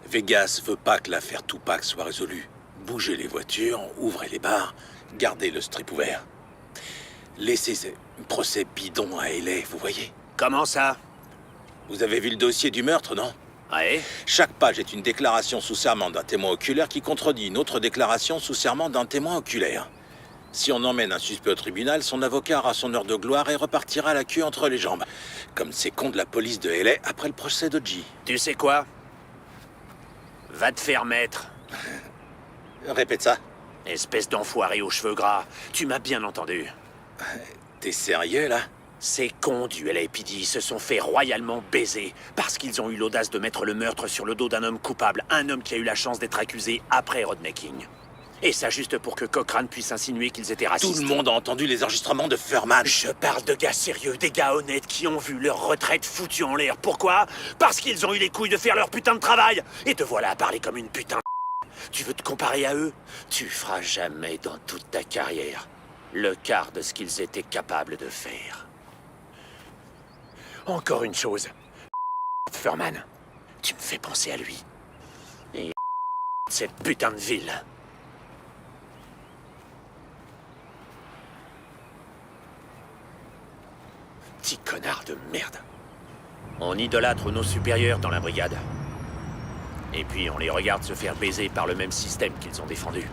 Vegas veut pas que l'affaire Tupac soit résolue. Bougez les voitures, ouvrez les bars, gardez le strip ouvert. Laissez ces procès bidons à LA, vous voyez. Comment ça? Vous avez vu le dossier du meurtre, non? Ouais. Chaque page est une déclaration sous serment d'un témoin oculaire qui contredit une autre déclaration sous serment d'un témoin oculaire. Si on emmène un suspect au tribunal, son avocat aura son heure de gloire et repartira la queue entre les jambes. Comme ces cons de la police de LA après le procès d'O.J. Tu sais quoi? Va te faire mettre. Répète ça. Espèce d'enfoiré aux cheveux gras. Tu m'as bien entendu. T'es sérieux, là? Ces cons du LAPD se sont fait royalement baiser parce qu'ils ont eu l'audace de mettre le meurtre sur le dos d'un homme coupable. Un homme qui a eu la chance d'être accusé après Rodney King. Et ça juste pour que Cochrane puisse insinuer qu'ils étaient racistes. Tout le monde a entendu les enregistrements de Furman. Je parle de gars sérieux, des gars honnêtes qui ont vu leur retraite foutue en l'air. Pourquoi? Parce qu'ils ont eu les couilles de faire leur putain de travail. Et te voilà à parler comme une putain de... Tu veux te comparer à eux? Tu feras jamais dans toute ta carrière le quart de ce qu'ils étaient capables de faire. Encore une chose. Furman, tu me fais penser à lui. Et cette putain de ville. Petit connard de merde. On idolâtre nos supérieurs dans la brigade. Et puis on les regarde se faire baiser par le même système qu'ils ont défendu.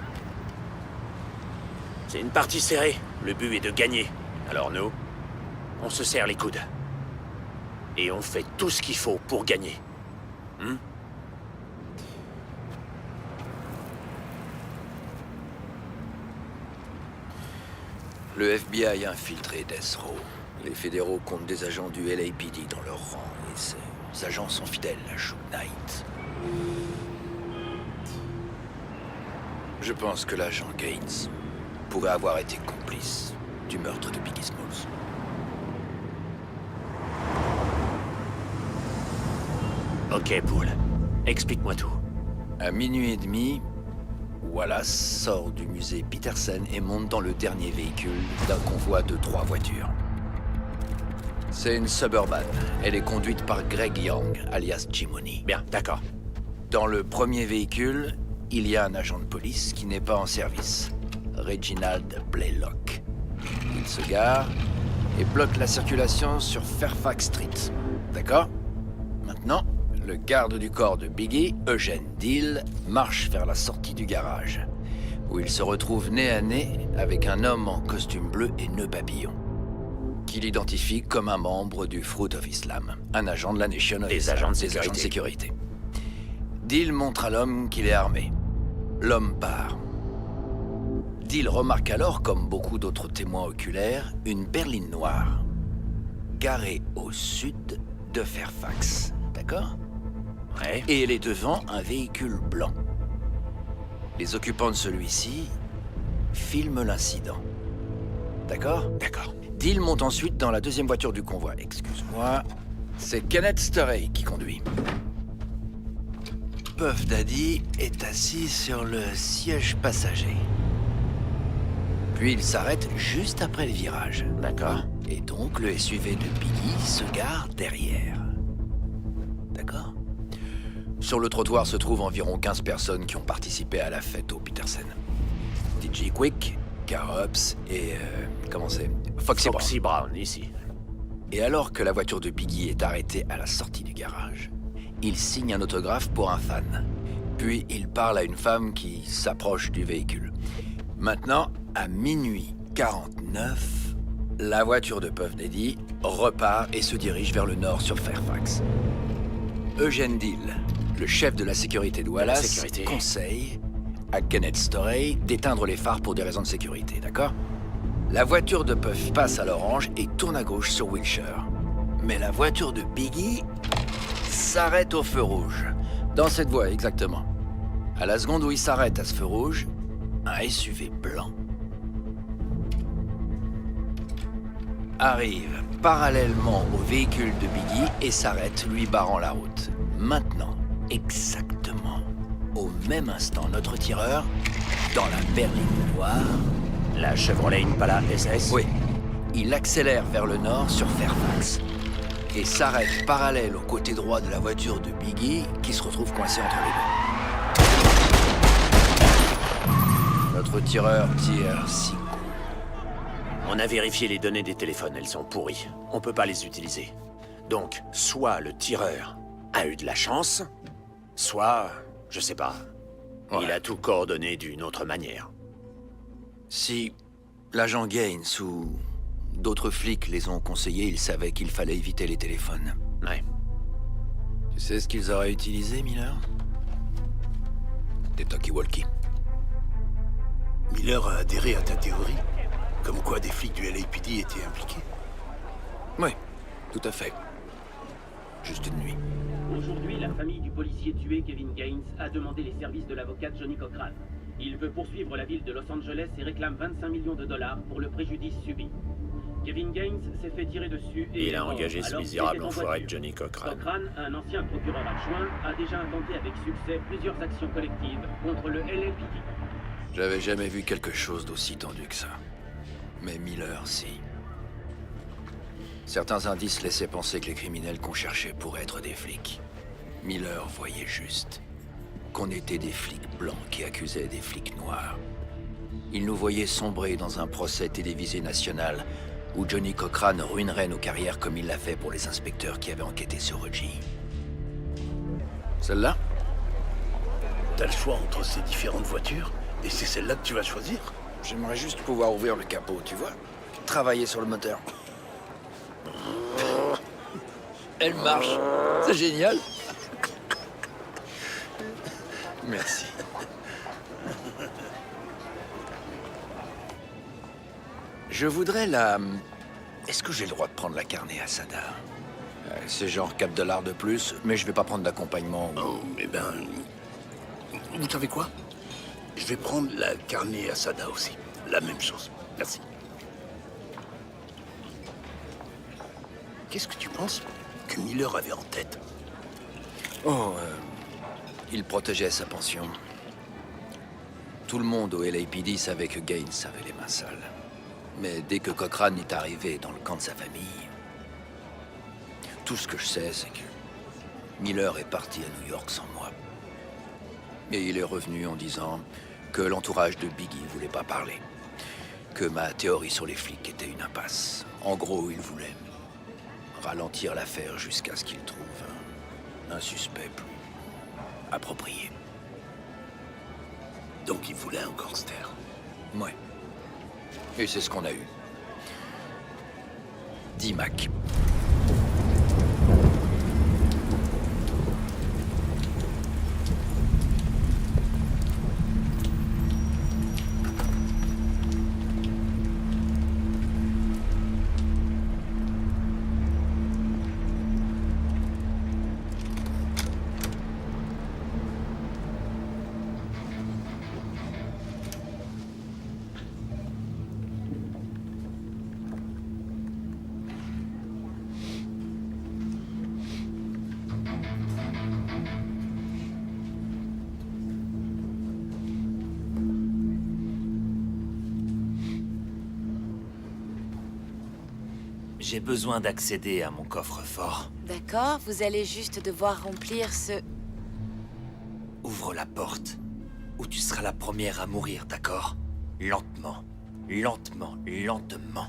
C'est une partie serrée. Le but est de gagner. Alors nous, on se serre les coudes. Et on fait tout ce qu'il faut pour gagner. Le FBI a infiltré Death Row. Les fédéraux comptent des agents du LAPD dans leur rang, et ces agents sont fidèles à Suge Knight. Je pense que l'agent Gaines pourrait avoir été complice du meurtre de Biggie Smalls. Ok, Paul. Explique-moi tout. À 00h30, Wallace sort du musée Petersen et monte dans le dernier véhicule d'un convoi de 3 voitures. C'est une Suburban. Elle est conduite par Greg Young, alias Jimony. Bien, d'accord. Dans le premier véhicule, il y a un agent de police qui n'est pas en service. Reginald Blaylock. Il se gare et bloque la circulation sur Fairfax Street. D'accord? Maintenant, le garde du corps de Biggie, Eugene Deal, marche vers la sortie du garage, où il se retrouve nez à nez avec un homme en costume bleu et nœud papillon, qu'il identifie comme un membre du Fruit of Islam, un agent de la Nation of Islam, des agents de sécurité. Deal montre à l'homme qu'il est armé. L'homme part. Deal remarque alors, comme beaucoup d'autres témoins oculaires, une berline noire, garée au sud de Fairfax. D'accord? Ouais. Et elle est devant un véhicule blanc. Les occupants de celui-ci filment l'incident. D'accord? D'accord. Deal monte ensuite dans la deuxième voiture du convoi. Excuse-moi. C'est Kenneth Storey qui conduit. Puff Daddy est assis sur le siège passager. Puis il s'arrête juste après le virage. D'accord. Et donc le SUV de Biggie se gare derrière. D'accord? Sur le trottoir se trouvent environ 15 personnes qui ont participé à la fête au Peterson. DJ Quick, Carops et... comment c'est? Foxy Brown, ici. Et alors que la voiture de Biggie est arrêtée à la sortie du garage, il signe un autographe pour un fan. Puis il parle à une femme qui s'approche du véhicule. Maintenant, à minuit 49, la voiture de Puff Daddy repart et se dirige vers le nord sur Fairfax. Eugene Deal, le chef de la sécurité de Wallace, conseille à Kenneth Storey d'éteindre les phares pour des raisons de sécurité, d'accord? La voiture de Puff passe à l'orange et tourne à gauche sur Wilshire. Mais la voiture de Biggie s'arrête au feu rouge. Dans cette voie, exactement. À la seconde où il s'arrête à ce feu rouge, un SUV blanc arrive parallèlement au véhicule de Biggie et s'arrête, lui barrant la route. Maintenant, exactement au même instant, notre tireur, dans la berline noire... La Chevrolet Impala SS? Oui. Il accélère vers le nord sur Fairfax et s'arrête parallèle au côté droit de la voiture de Biggie qui se retrouve coincé entre les deux. Notre tireur tire 6 coups. On a vérifié les données des téléphones, elles sont pourries. On peut pas les utiliser. Donc, soit le tireur a eu de la chance, soit, je sais pas, il a tout coordonné d'une autre manière. Si l'agent Gaines ou d'autres flics les ont conseillés, ils savaient qu'il fallait éviter les téléphones. Ouais. Tu sais ce qu'ils auraient utilisé, Miller? Des talkie-walkie. Miller a adhéré à ta théorie? Comme quoi des flics du LAPD étaient impliqués? Oui, tout à fait. Juste une nuit. Aujourd'hui, la famille du policier tué, Kevin Gaines, a demandé les services de l'avocat Johnny Cochran. Il veut poursuivre la ville de Los Angeles et réclame 25 millions de dollars pour le préjudice subi. Kevin Gaines s'est fait tirer dessus et... Il a engagé ce misérable enfoiré de Johnny Cochran. Cochran, un ancien procureur adjoint, a déjà intenté avec succès plusieurs actions collectives contre le LAPD. J'avais jamais vu quelque chose d'aussi tendu que ça. Mais Miller, si. Certains indices laissaient penser que les criminels qu'on cherchait pourraient être des flics. Miller voyait juste qu'on était des flics blancs qui accusaient des flics noirs. Il nous voyait sombrer dans un procès télévisé national où Johnny Cochran ruinerait nos carrières comme il l'a fait pour les inspecteurs qui avaient enquêté sur Reggie. Celle-là? T'as le choix entre ces différentes voitures, et c'est celle-là que tu vas choisir? J'aimerais juste pouvoir ouvrir le capot, tu vois? Travailler sur le moteur. Elle marche. C'est génial. Merci. Je voudrais la... Est-ce que j'ai le droit de prendre la carne asada? C'est genre $4 de plus, mais je vais pas prendre d'accompagnement. Oh, eh ben... Vous savez quoi? Je vais prendre la carne asada aussi. La même chose. Merci. Qu'est-ce que tu penses que Miller avait en tête? Oh, il protégeait sa pension. Tout le monde au LAPD savait que Gaines avait les mains sales. Mais dès que Cochran est arrivé dans le camp de sa famille, Tout ce que je sais, c'est que Miller est parti à New York sans moi. Et il est revenu en disant que l'entourage de Biggie ne voulait pas parler. Que ma théorie sur les flics était une impasse. En gros, il voulait ralentir l'affaire jusqu'à ce qu'il trouve un suspect plus approprié. Donc il voulait un gangster. Ouais. Et c'est ce qu'on a eu. D-Mac. J'ai besoin d'accéder à mon coffre-fort. D'accord, vous allez juste devoir remplir ce... Ouvre la porte, ou tu seras la première à mourir, d'accord? Lentement, lentement, lentement.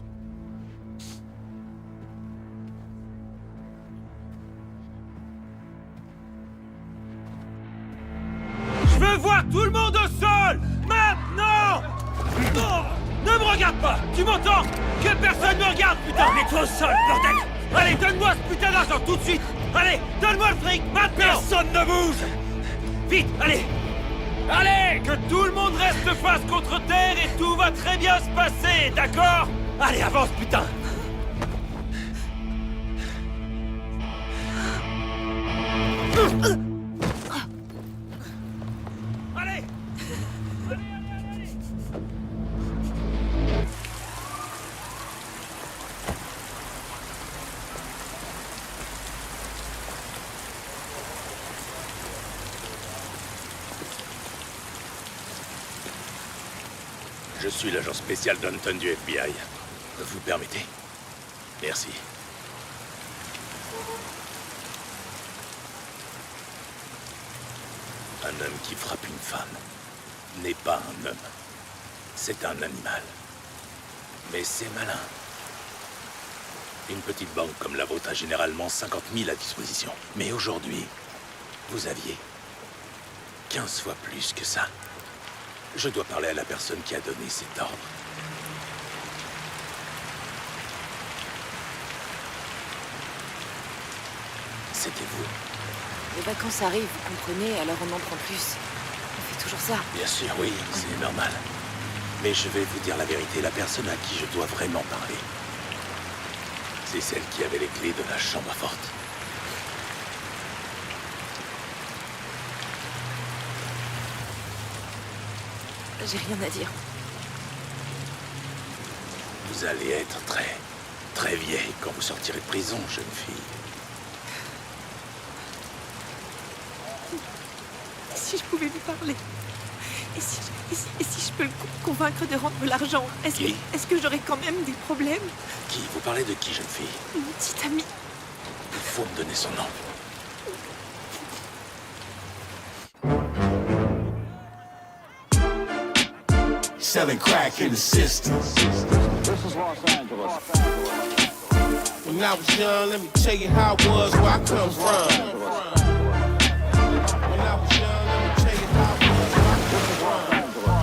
Je veux voir tout le monde au sol! Maintenant! Oh, ne me regarde pas! Tu m'entends? Que personne me regarde, putain! Mets-toi au sol, bordel! Allez, donne-moi ce putain d'argent tout de suite! Allez, donne-moi le fric, maintenant! Personne ne bouge! Vite, allez! Allez! Que tout le monde reste face contre terre et tout va très bien se passer, d'accord? Allez, avance, putain! Allez! Je suis l'agent spécial Danton du FBI. Vous le permettez? Merci. Un homme qui frappe une femme n'est pas un homme. C'est un animal. Mais c'est malin. Une petite banque comme la vôtre a généralement 50 000 à disposition. Mais aujourd'hui, vous aviez 15 fois plus que ça. Je dois parler à la personne qui a donné cet ordre. C'était vous. Les vacances arrivent, vous comprenez, alors on en prend plus. On fait toujours ça. Bien sûr, oui, c'est normal. Mais je vais vous dire la vérité, la personne à qui je dois vraiment parler, c'est celle qui avait les clés de la chambre forte. J'ai rien à dire. Vous allez être très, très vieille quand vous sortirez de prison, jeune fille. Si je pouvais lui parler. Et si je peux le convaincre de rendre l'argent, est-ce que j'aurais quand même des problèmes? Qui? Vous parlez de qui, jeune fille? Une petite amie. Il faut me donner son nom. Selling crack in the system. This is Los Angeles. When I was young, let me tell you how it was where I come from. When I was young, let me tell you how it was where I come from.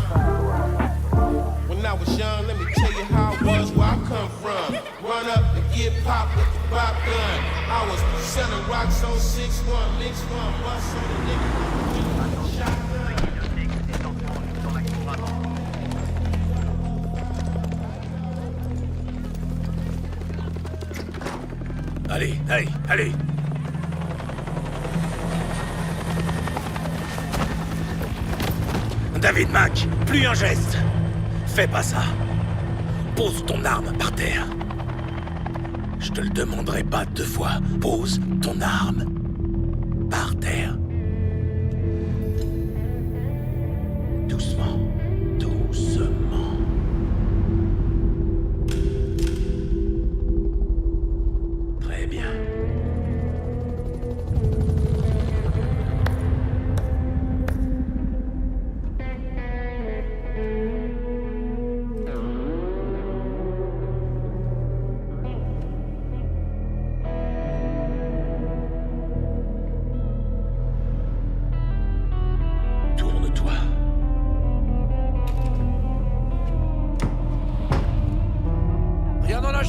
When I was young, let me tell you how it was where I come from. Run up and get popped with the pop gun. I was selling rocks on 6-1, mix one, bust on the nigga. Shotgun. Allez, allez, allez! David Mack, plus un geste! Fais pas ça! Pose ton arme par terre! Je te le demanderai pas 2 fois. Pose ton arme par terre. Doucement, doucement. Très bien.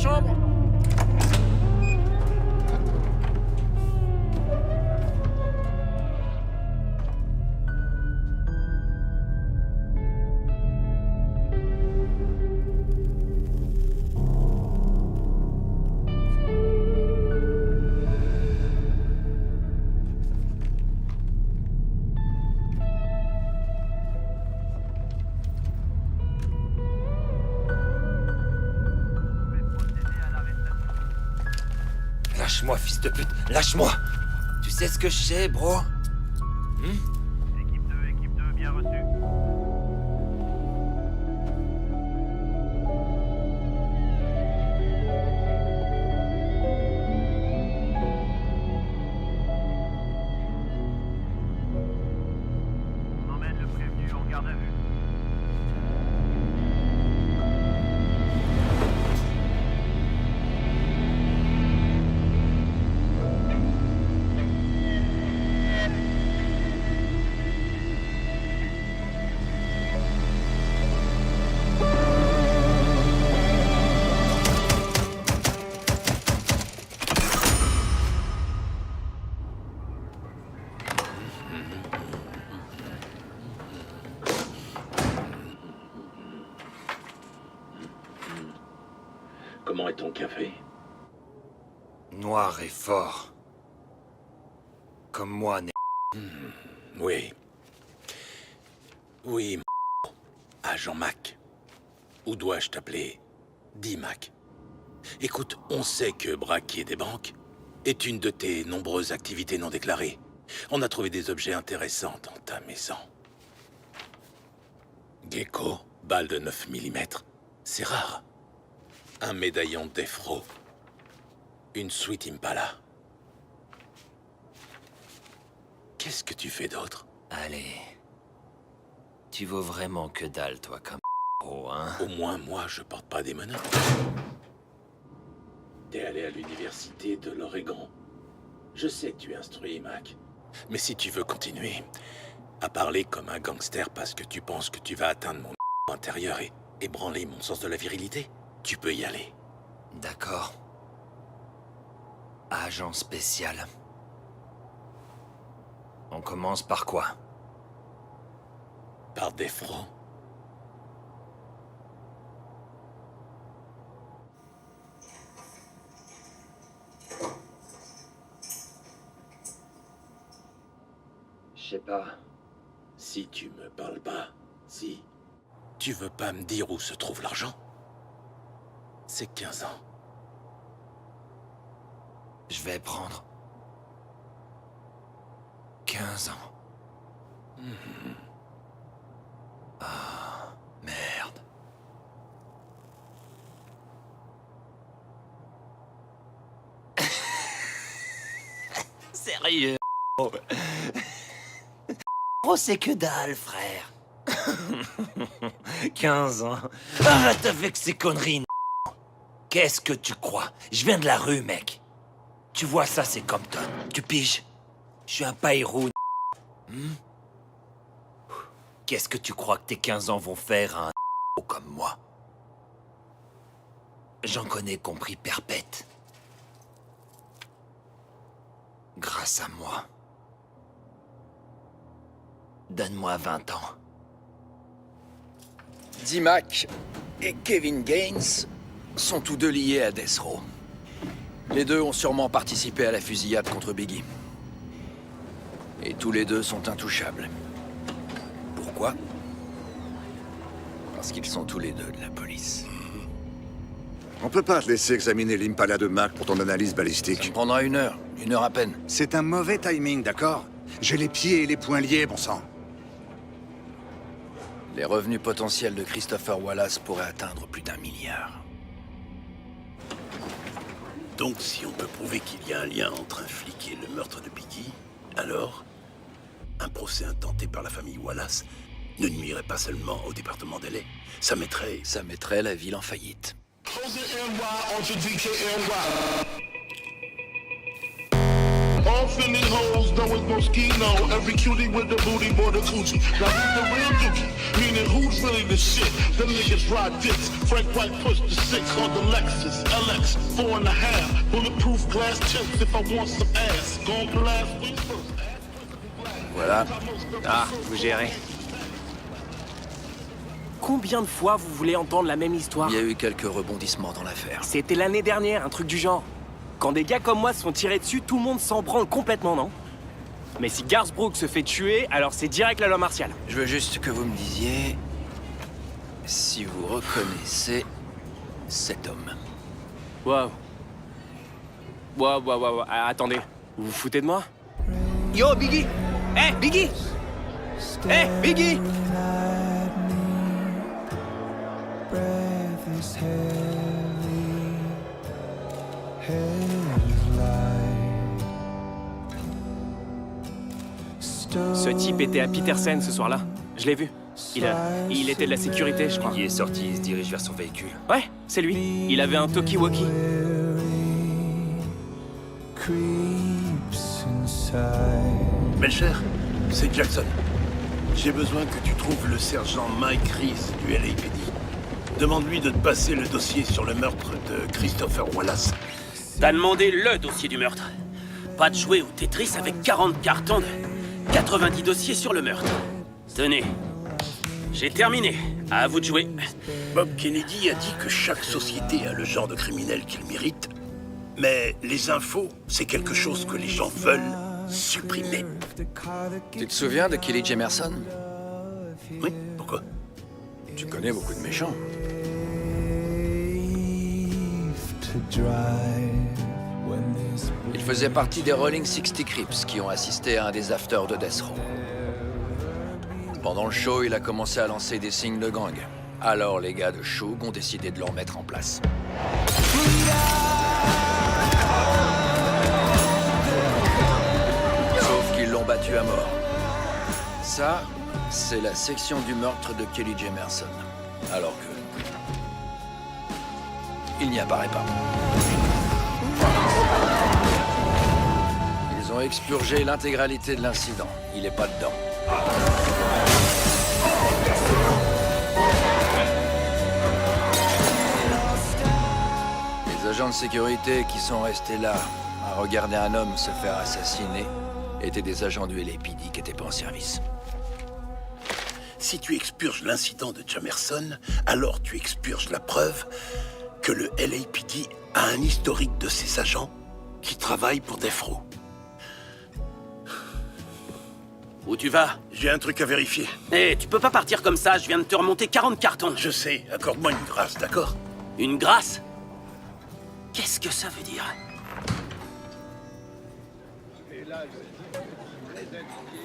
chambre. Lâche-moi, fils de pute, lâche-moi. Tu sais ce que je sais, bro? Équipe 2, bien reçu. On emmène le prévenu en garde à vue. Comment est ton café? Noir et fort. Comme moi, Oui. Oui, agent Mac. Ou dois-je t'appeler D-Mac? Écoute, on sait que braquer des banques est une de tes nombreuses activités non déclarées. On a trouvé des objets intéressants dans ta maison. Gecko, balle de 9 mm. C'est rare. Un médaillon d'Efro. Une Sweet Impala. Qu'est-ce que tu fais d'autre? Allez. Tu vaux vraiment que dalle, toi, comme hein? Au moins, moi, je porte pas des menottes. T'es allé à l'université de l'Oregon. Je sais que tu es instruit, Mac. Mais si tu veux continuer à parler comme un gangster parce que tu penses que tu vas atteindre mon intérieur et ébranler mon sens de la virilité, tu peux y aller. D'accord. Agent spécial. On commence par quoi? Par des francs. Je sais pas. Si tu me parles pas, si tu veux pas me dire où se trouve l'argent, c'est 15 ans. Je vais prendre 15 ans. Ah, merde. Sérieux? Oh, c'est que dalle, frère. 15 ans. Arrête avec ces conneries. Qu'est-ce que tu crois? Je viens de la rue, mec. Tu vois ça, c'est Compton. Tu piges? Je suis un païrou. Qu'est-ce que tu crois que tes 15 ans vont faire à un comme moi? J'en connais compris perpète. Grâce à moi. Donne-moi 20 ans. D-Mac et Kevin Gaines sont tous deux liés à Death Row. Les deux ont sûrement participé à la fusillade contre Biggie. Et tous les deux sont intouchables. Pourquoi? Parce qu'ils sont tous les deux de la police. On peut pas te laisser examiner l'Impala de Mac pour ton analyse balistique. Ça me prendra 1 heure. 1 heure à peine. C'est un mauvais timing, d'accord? J'ai les pieds et les poings liés, bon sang. Les revenus potentiels de Christopher Wallace pourraient atteindre plus d'1 milliard. Donc, si on peut prouver qu'il y a un lien entre un flic et le meurtre de Biggie, alors, un procès intenté par la famille Wallace ne nuirait pas seulement au département d'LA, ça mettrait... Ça mettrait la ville en faillite. All Philly hoes know it's Moschino. Every cutie with the booty bought a coochie. Now who's the real dookie? Meaning who's really the shit? Them niggas ride dicks. Frank White pushed the 6 on the Lexus LX 4.5. Bulletproof glass tips if I want some ass. Gon' blast me first. Voilà. Ah, vous gérez. Combien de fois vous voulez entendre la même histoire? Il y a eu quelques rebondissements dans l'affaire. C'était l'année dernière, un truc du genre. Quand des gars comme moi se font tirer dessus, tout le monde s'en branle complètement, non? Mais si Garsbrook se fait tuer, alors c'est direct la loi martiale. Je veux juste que vous me disiez si vous reconnaissez cet homme. Waouh. Waouh. Ah, attendez, vous vous foutez de moi? Yo, Biggie! Eh, Biggie! Eh, Biggie! Ce type était à Petersen ce soir-là. Je l'ai vu. Il était de la sécurité, je crois. Il est sorti, il se dirige vers son véhicule. Ouais, c'est lui. Il avait un talkie-walkie. Belcher, c'est Jackson. J'ai besoin que tu trouves le sergent Mike Reese du LAPD. Demande-lui de te passer le dossier sur le meurtre de Christopher Wallace. T'as demandé le dossier du meurtre. Pas de jouer au Tetris avec 40 cartons de 90 dossiers sur le meurtre. Tenez. J'ai terminé. À vous de jouer. Bob Kennedy a dit que chaque société a le genre de criminel qu'il mérite. Mais les infos, c'est quelque chose que les gens veulent supprimer. Tu te souviens de Kelly Jamerson? Oui, pourquoi? Tu connais beaucoup de méchants. Il faisait partie des Rolling 60 Crips qui ont assisté à un des afters de Death Row. Pendant le show, il a commencé à lancer des signes de gang. Alors les gars de Shug ont décidé de le remettre en place. Sauf qu'ils l'ont battu à mort. Ça, c'est la section du meurtre de Kelly Jamerson. Alors que... il n'y apparaît pas. Ils ont expurgé l'intégralité de l'incident. Il n'est pas dedans. Les agents de sécurité qui sont restés là à regarder un homme se faire assassiner étaient des agents du LAPD qui n'étaient pas en service. Si tu expurges l'incident de Jamerson, alors tu expurges la preuve que le LAPD a un historique de ses agents qui travaillent pour Death Row. Où tu vas? J'ai un truc à vérifier. Eh, tu peux pas partir comme ça, je viens de te remonter 40 cartons. Je sais, accorde-moi une grâce, d'accord? Une grâce? Qu'est-ce que ça veut dire? Et là, je dis, très indiqué,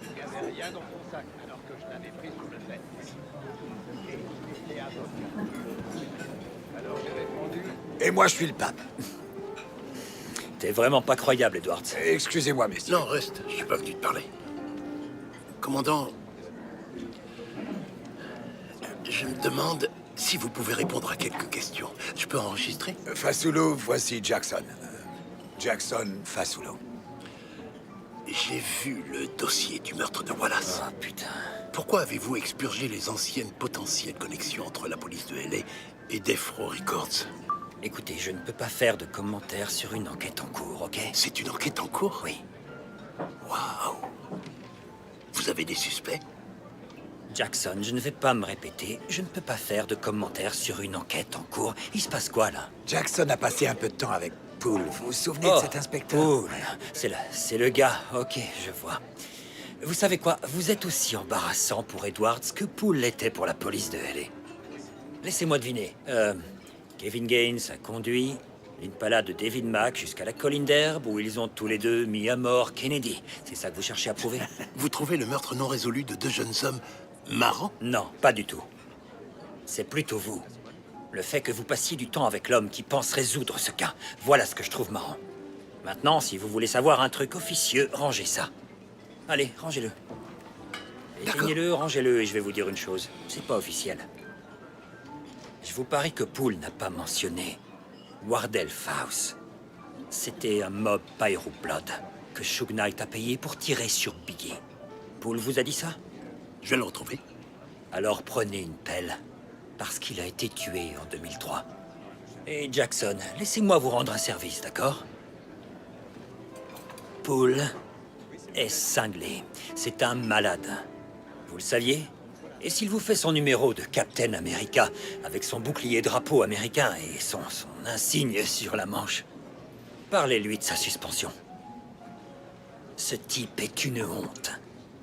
il n'y avait rien dans ton sac, alors que je t'avais pris sur le fait. Et il était avocat. Alors j'ai répondu... Et moi, je suis le pape. T'es vraiment pas croyable, Edwards. Excusez-moi, messieurs. Non, reste, je suis pas venu te parler. Commandant, je me demande si vous pouvez répondre à quelques questions. Je peux enregistrer? Fasulo, voici Jackson. Jackson Fasulo. J'ai vu le dossier du meurtre de Wallace. Oh, putain. Pourquoi avez-vous expurgé les anciennes potentielles connexions entre la police de LA et Death Row Records? Écoutez, je ne peux pas faire de commentaires sur une enquête en cours, ok? C'est une enquête en cours? Oui. Waouh! Vous avez des suspects? Jackson, je ne vais pas me répéter. Je ne peux pas faire de commentaires sur une enquête en cours. Il se passe quoi, là? Jackson a passé un peu de temps avec Poole. Vous vous souvenez de cet inspecteur? Poole. C'est le gars. Ok, je vois. Vous savez quoi? Vous êtes aussi embarrassant pour Edwards que Poole l'était pour la police de LA. Laissez-moi deviner. Kevin Gaines a conduit l'Impala de David Mack jusqu'à la colline d'herbe où ils ont tous les deux mis à mort Kennedy. C'est ça que vous cherchez à prouver? Vous trouvez le meurtre non résolu de 2 jeunes hommes marrant? Non, pas du tout. C'est plutôt vous. Le fait que vous passiez du temps avec l'homme qui pense résoudre ce cas. Voilà ce que je trouve marrant. Maintenant, si vous voulez savoir un truc officieux, rangez ça. Allez, rangez-le. Éteignez-le, rangez-le, et je vais vous dire une chose. C'est pas officiel. Je vous parie que Poole n'a pas mentionné Wardell Faust. C'était un mob Pyro Blood. que Suge Knight a payé pour tirer sur Biggie. Poole vous a dit ça? Je vais le retrouver. Alors prenez une pelle, parce qu'il a été tué en 2003. Et Jackson, laissez-moi vous rendre un service, d'accord? Poole est cinglé. C'est un malade. Vous le saviez? Et s'il vous fait son numéro de Captain America, avec son bouclier drapeau américain et son insigne sur la manche, parlez-lui de sa suspension. Ce type est une honte.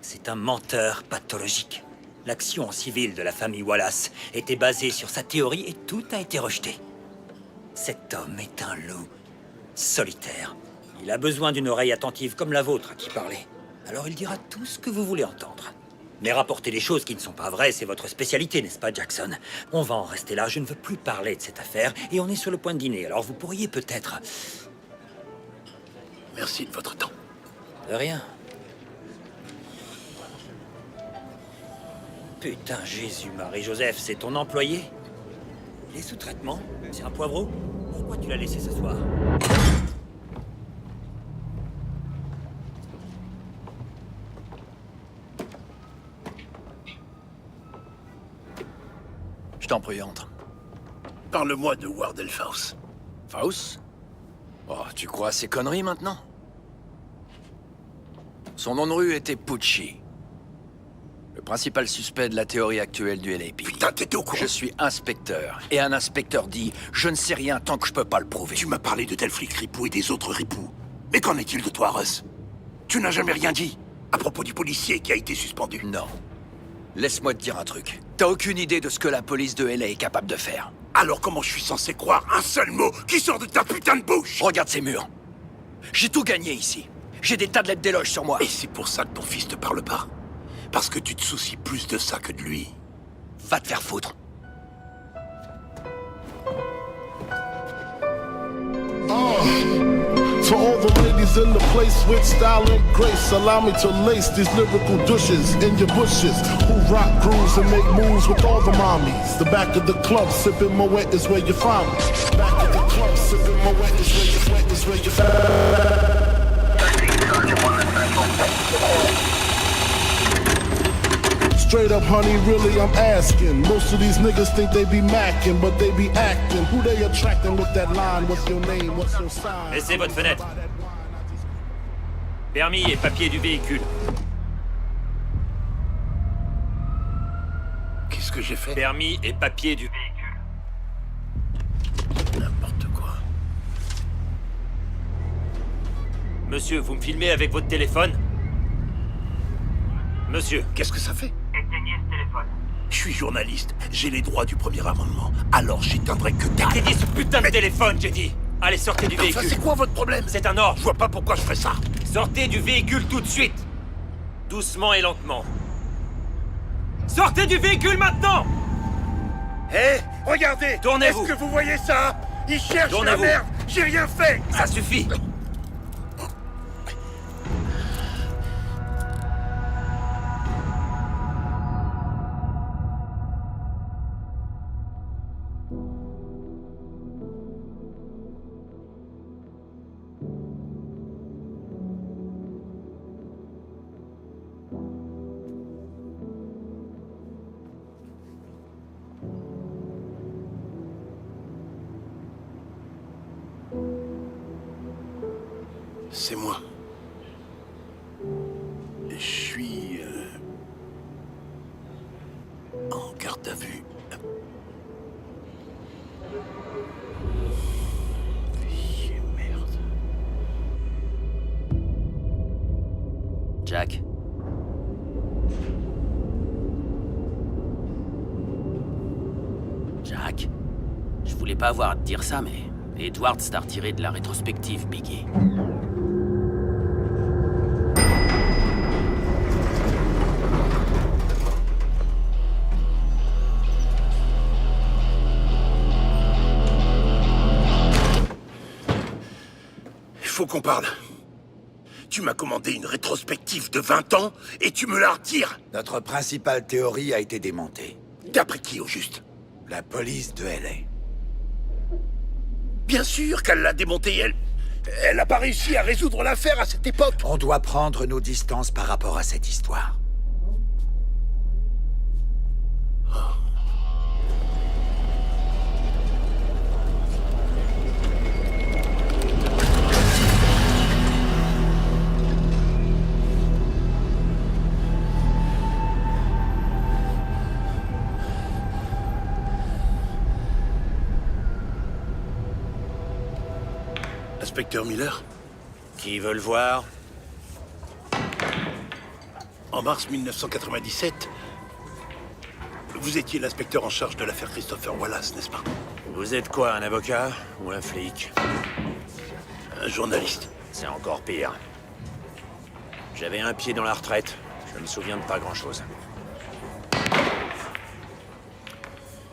C'est un menteur pathologique. L'action en civil de la famille Wallace était basée sur sa théorie et tout a été rejeté. Cet homme est un loup solitaire. Il a besoin d'une oreille attentive comme la vôtre à qui parler. Alors il dira tout ce que vous voulez entendre. Mais rapporter des choses qui ne sont pas vraies, c'est votre spécialité, n'est-ce pas, Jackson? On va en rester là, je ne veux plus parler de cette affaire, et on est sur le point de dîner, alors vous pourriez peut-être... Merci de votre temps. De rien. Putain, Jésus, Marie-Joseph, c'est ton employé? Il est sous traitement? C'est un poivreau? Pourquoi tu l'as laissé s'asseoir? Je t'en prie, entre. Parle-moi de Wardell Faust. Faust? Oh, tu crois à ces conneries maintenant? Son nom de rue était Pucci. Le principal suspect de la théorie actuelle du LAPD. Putain, t'étais au courant? Je suis inspecteur. Et un inspecteur dit « Je ne sais rien tant que je peux pas le prouver ». Tu m'as parlé de tel flic ripou et des autres ripoux. Mais qu'en est-il de toi, Russ? Tu n'as jamais rien dit à propos du policier qui a été suspendu? Non. Laisse-moi te dire un truc. T'as aucune idée de ce que la police de LA est capable de faire. Alors comment je suis censé croire un seul mot qui sort de ta putain de bouche? Regarde ces murs. J'ai tout gagné ici. J'ai des tas de lettres d'éloge sur moi. Et c'est pour ça que ton fils te parle pas? Parce que tu te soucies plus de ça que de lui. Va te faire foutre. To all the ladies in the place with style and grace, allow me to lace these lyrical douches in your bushes who rock grooves and make moves with all the mommies. The back of the club sipping Moet is where you find me. Back of the club sipping Moet is where you find me. Straight up, honey, really, I'm asking. Most of these niggas think they be macking, but they be acting. Who they attracting with that line? What's your name? What's your sign? Laissez votre fenêtre. Permis et papier du véhicule. Qu'est-ce que j'ai fait? Permis et papier du véhicule. N'importe quoi. Monsieur, vous me filmez avec votre téléphone? Monsieur. Qu'est-ce que ça fait? Éteignez ce téléphone. Je suis journaliste, j'ai les droits du premier amendement. Alors j'éteindrai que dalle. Éteignez ce putain de téléphone, j'ai dit. Allez, sortez du véhicule. Enfin, c'est quoi votre problème? C'est un ordre. Je vois pas pourquoi je ferais ça. Sortez du véhicule tout de suite. Doucement et lentement. Sortez du véhicule maintenant! Hé, regardez! Tournez-vous. Est-ce que vous voyez ça? Ils cherchent la Tournez-vous. merde! J'ai rien fait! Ça suffit. C'est moi. Je suis... en garde à vue. Merde. Jack? Jack? Je voulais pas avoir à te dire ça, mais Edwards t'a retiré de la rétrospective, Biggie. Il faut qu'on parle. Tu m'as commandé une rétrospective de 20 ans et tu me la retires. Notre principale théorie a été démontée. D'après qui, au juste? La police de LA. Bien sûr qu'elle l'a démontée, elle. Elle n'a pas réussi à résoudre l'affaire à cette époque. On doit prendre nos distances par rapport à cette histoire. Inspecteur Miller? Qui veut le voir? En mars 1997, vous étiez l'inspecteur en charge de l'affaire Christopher Wallace, n'est-ce pas? Vous êtes quoi, un avocat ou un flic? Un journaliste. C'est encore pire. J'avais un pied dans la retraite. Je me souviens de pas grand-chose.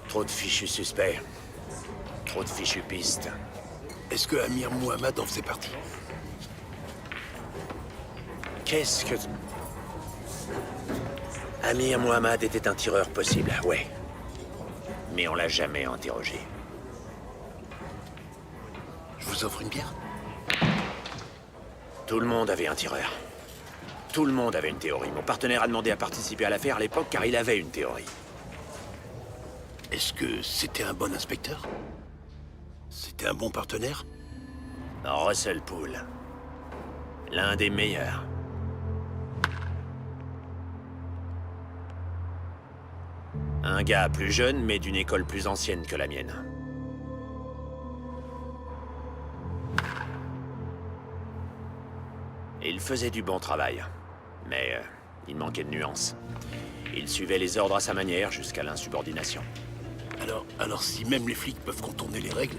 Trop de fichus suspects. Trop de fichus pistes. Est-ce que Amir Mohammad en faisait partie? Qu'est-ce que... Amir Mohammad était un tireur possible, ouais. Mais on l'a jamais interrogé. Je vous offre une bière? Tout le monde avait un tireur. Tout le monde avait une théorie. Mon partenaire a demandé à participer à l'affaire à l'époque car il avait une théorie. Est-ce que c'était un bon inspecteur? C'était un bon partenaire? Russell Poole. L'un des meilleurs. Un gars plus jeune, mais d'une école plus ancienne que la mienne. Il faisait du bon travail, mais il manquait de nuances. Il suivait les ordres à sa manière jusqu'à l'insubordination. Alors si même les flics peuvent contourner les règles,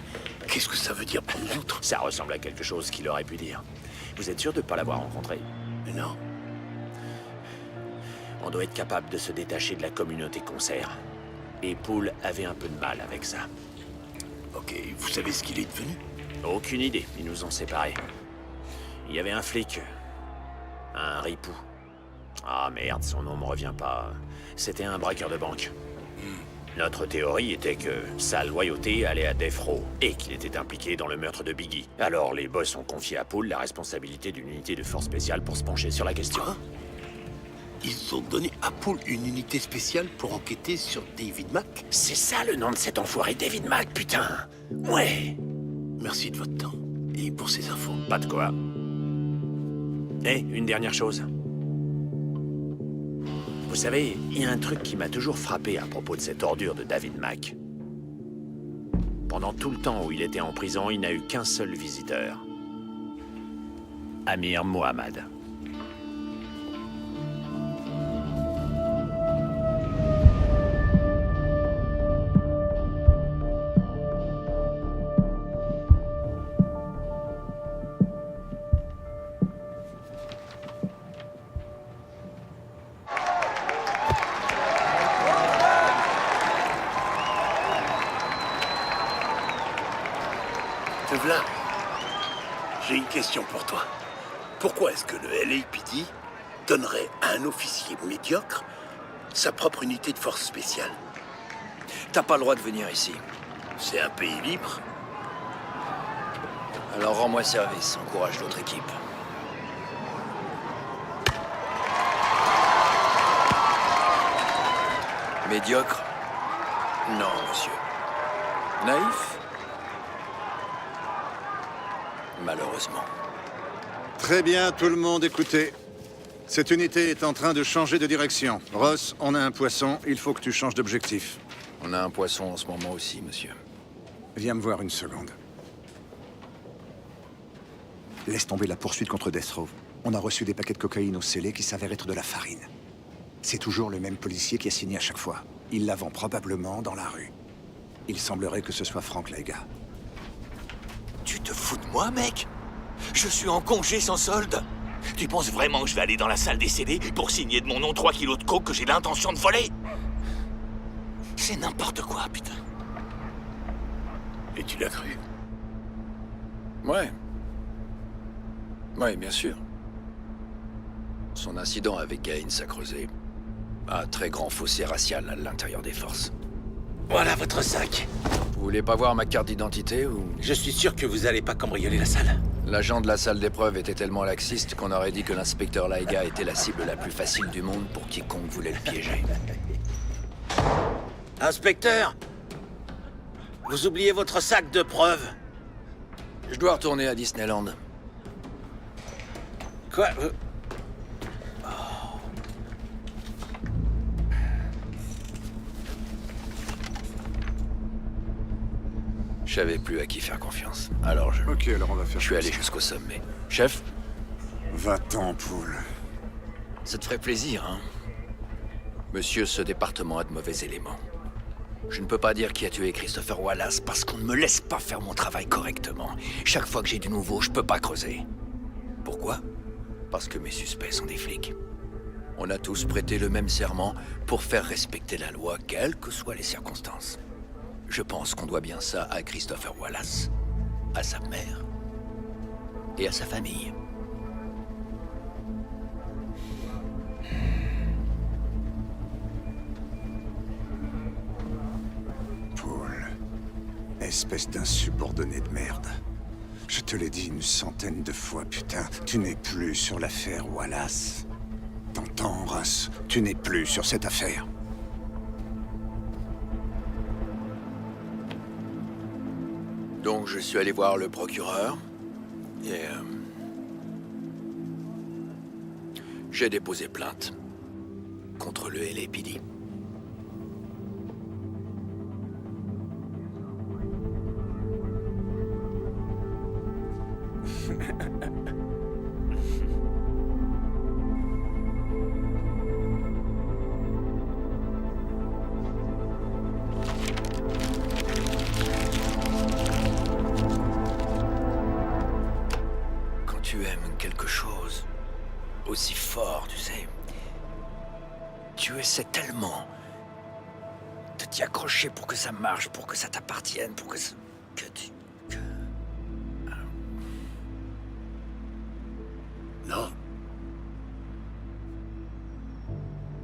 qu'est-ce que ça veut dire pour nous autres? Ça ressemble à quelque chose qu'il aurait pu dire. Vous êtes sûr de ne pas l'avoir rencontré? Non. On doit être capable de se détacher de la communauté concert. Et Poole avait un peu de mal avec ça. Ok, vous savez ce qu'il est devenu? Aucune idée, ils nous ont séparés. Il y avait un flic. Un ripou. Ah merde, son nom me revient pas. C'était un braqueur de banque. Notre théorie était que sa loyauté allait à Death Row et qu'il était impliqué dans le meurtre de Biggie. Alors les boss ont confié à Poole la responsabilité d'une unité de force spéciale pour se pencher sur la question. Quoi? Ils ont donné à Poole une unité spéciale pour enquêter sur David Mack? C'est ça le nom de cet enfoiré, David Mack, putain! Ouais! Merci de votre temps et pour ces infos. Pas de quoi. Eh, une dernière chose. Vous savez, il y a un truc qui m'a toujours frappé à propos de cette ordure de David Mack. Pendant tout le temps où il était en prison, il n'a eu qu'un seul visiteur. Amir Mohammad. Tevlin, j'ai une question pour toi. Pourquoi est-ce que le LAPD donnerait à un officier médiocre sa propre unité de force spéciale? T'as pas le droit de venir ici. C'est un pays libre. Alors rends-moi service, encourage l'autre équipe. Médiocre? Non, monsieur. Naïf? Malheureusement. Très bien, tout le monde, écoutez. Cette unité est en train de changer de direction. Ross, on a un poisson, il faut que tu changes d'objectif. On a un poisson en ce moment aussi, monsieur. Viens me voir une seconde. Laisse tomber la poursuite contre Death Row. On a reçu des paquets de cocaïne au scellé qui s'avèrent être de la farine. C'est toujours le même policier qui a signé à chaque fois. Il la vend probablement dans la rue. Il semblerait que ce soit Frank Laiga. Tu te fous de moi, mec? Je suis en congé sans solde. Tu penses vraiment que je vais aller dans la salle des CD pour signer de mon nom 3 kilos de coke que j'ai l'intention de voler? C'est n'importe quoi, putain. Et tu l'as cru? Ouais. Ouais, bien sûr. Son incident avec Gaines a creusé un très grand fossé racial à l'intérieur des forces. Voilà votre sac. voulez pas voir ma carte d'identité ou... Je suis sûr que vous allez pas cambrioler la salle. L'agent de la salle d'épreuve était tellement laxiste qu'on aurait dit que l'inspecteur Laiga était la cible la plus facile du monde pour quiconque voulait le piéger. Inspecteur! Vous oubliez votre sac de preuves. Je dois retourner à Disneyland. Quoi? Je savais plus à qui faire confiance. Alors Ok, alors on va faire. Je suis allé jusqu'au sommet. Chef? Va-t'en, poule. Ça te ferait plaisir, hein? Monsieur, ce département a de mauvais éléments. Je ne peux pas dire qui a tué Christopher Wallace parce qu'on ne me laisse pas faire mon travail correctement. Chaque fois que j'ai du nouveau, je peux pas creuser. Pourquoi? Parce que mes suspects sont des flics. On a tous prêté le même serment pour faire respecter la loi, quelles que soient les circonstances. Je pense qu'on doit bien ça à Christopher Wallace, à sa mère et à sa famille. Paul, espèce d'insubordonné de merde. Je te l'ai dit une centaine de fois, putain, tu n'es plus sur l'affaire Wallace. T'entends, Russ? Tu n'es plus sur cette affaire. Donc je suis allé voir le procureur et j'ai déposé plainte contre le LAPD. Tu aimes quelque chose aussi fort, tu sais. Tu essaies tellement de t'y accrocher pour que ça marche, pour que ça t'appartienne, pour que tu... Non.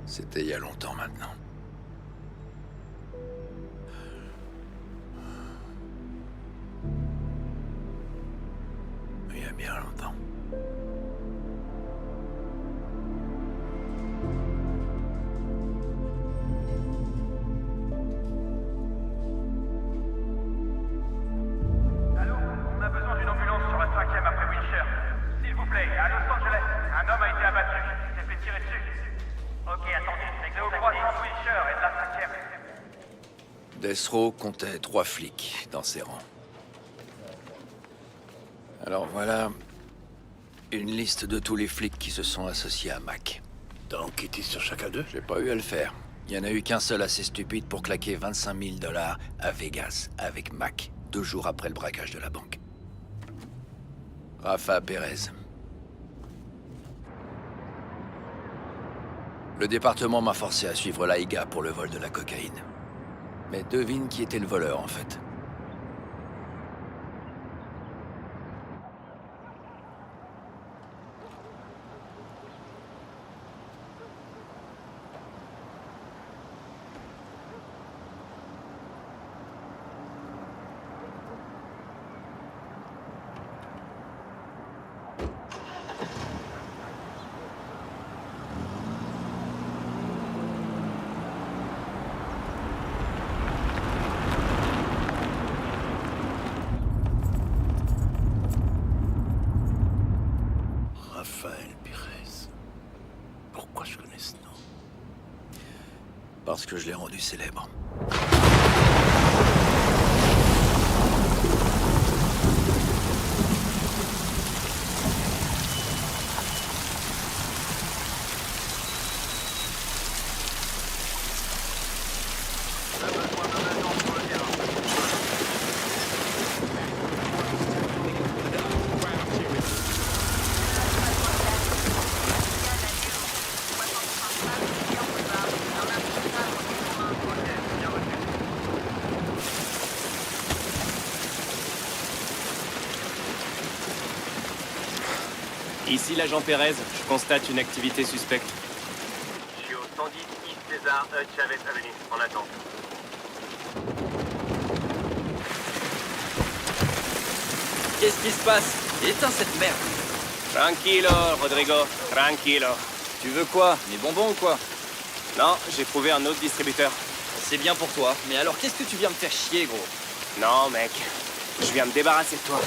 C'était il y a longtemps maintenant. Il y a bien longtemps. Allô, on a besoin d'une ambulance sur la 5e après Wilshire. S'il vous plaît, à Los Angeles, un homme a été abattu. Il s'est fait tirer dessus. Ok, attendez, c'est au croissant de Wilshire et de la 5e. Death Row comptait 3 flics dans ses rangs. Alors voilà une liste de tous les flics qui se sont associés à Mac. T'as enquêté sur chacun d'eux? J'ai pas eu à le faire. Il y en a eu qu'un seul assez stupide pour claquer 25 000 $ à Vegas avec Mac, 2 jours après le braquage de la banque. Rafa Pérez. Le département m'a forcé à suivre Laiga pour le vol de la cocaïne. Mais devine qui était le voleur en fait. Raphaël Pérez. Pourquoi je connais ce nom? Parce que je l'ai rendu célèbre. Ici l'agent Pérez, je constate une activité suspecte. Je suis au 110 East César Chavez Avenue, en attente. qu'est-ce qui se passe? Éteins cette merde. Tranquilo, Rodrigo, tranquilo. Tu veux quoi? Mes bonbons ou quoi? Non, j'ai trouvé un autre distributeur. C'est bien pour toi, mais alors qu'est-ce que tu viens me faire chier, gros? Non, mec, je viens me débarrasser de toi.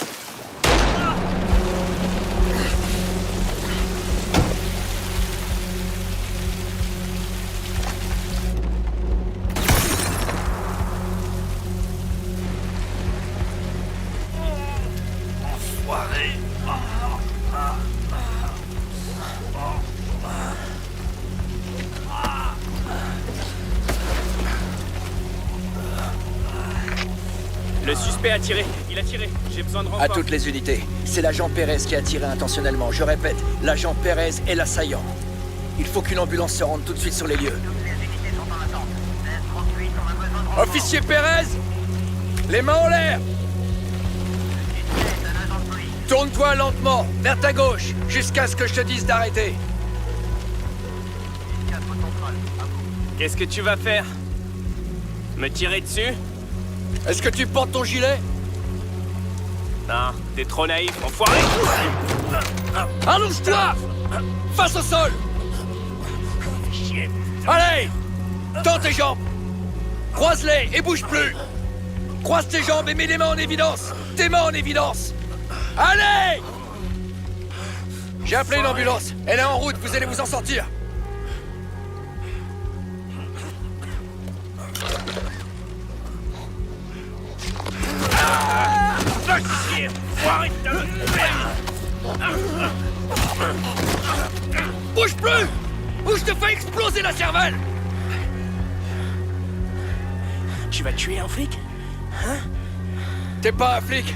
Le suspect a tiré. Il a tiré. J'ai besoin de renfort. À toutes les unités, c'est l'agent Pérez qui a tiré intentionnellement. Je répète, l'agent Pérez est l'assaillant. Il faut qu'une ambulance se rende tout de suite sur les lieux. Officier Pérez, les mains en l'air. Tourne-toi lentement, vers ta gauche, jusqu'à ce que je te dise d'arrêter. Qu'est-ce que tu vas faire? Me tirer dessus? Est-ce que tu portes ton gilet? Non, t'es trop naïf, enfoiré! Allonge-toi! Face au sol! Allez! Tends tes jambes! Croise-les et bouge plus! Croise tes jambes et mets les mains en évidence! Tes mains en évidence! Allez! J'ai appelé une ambulance. Elle est en route, vous allez vous en sortir. Va chier! Arrête de Bouge plus! Ou je te fais exploser la cervelle! Tu vas tuer un flic? Hein? T'es pas un flic.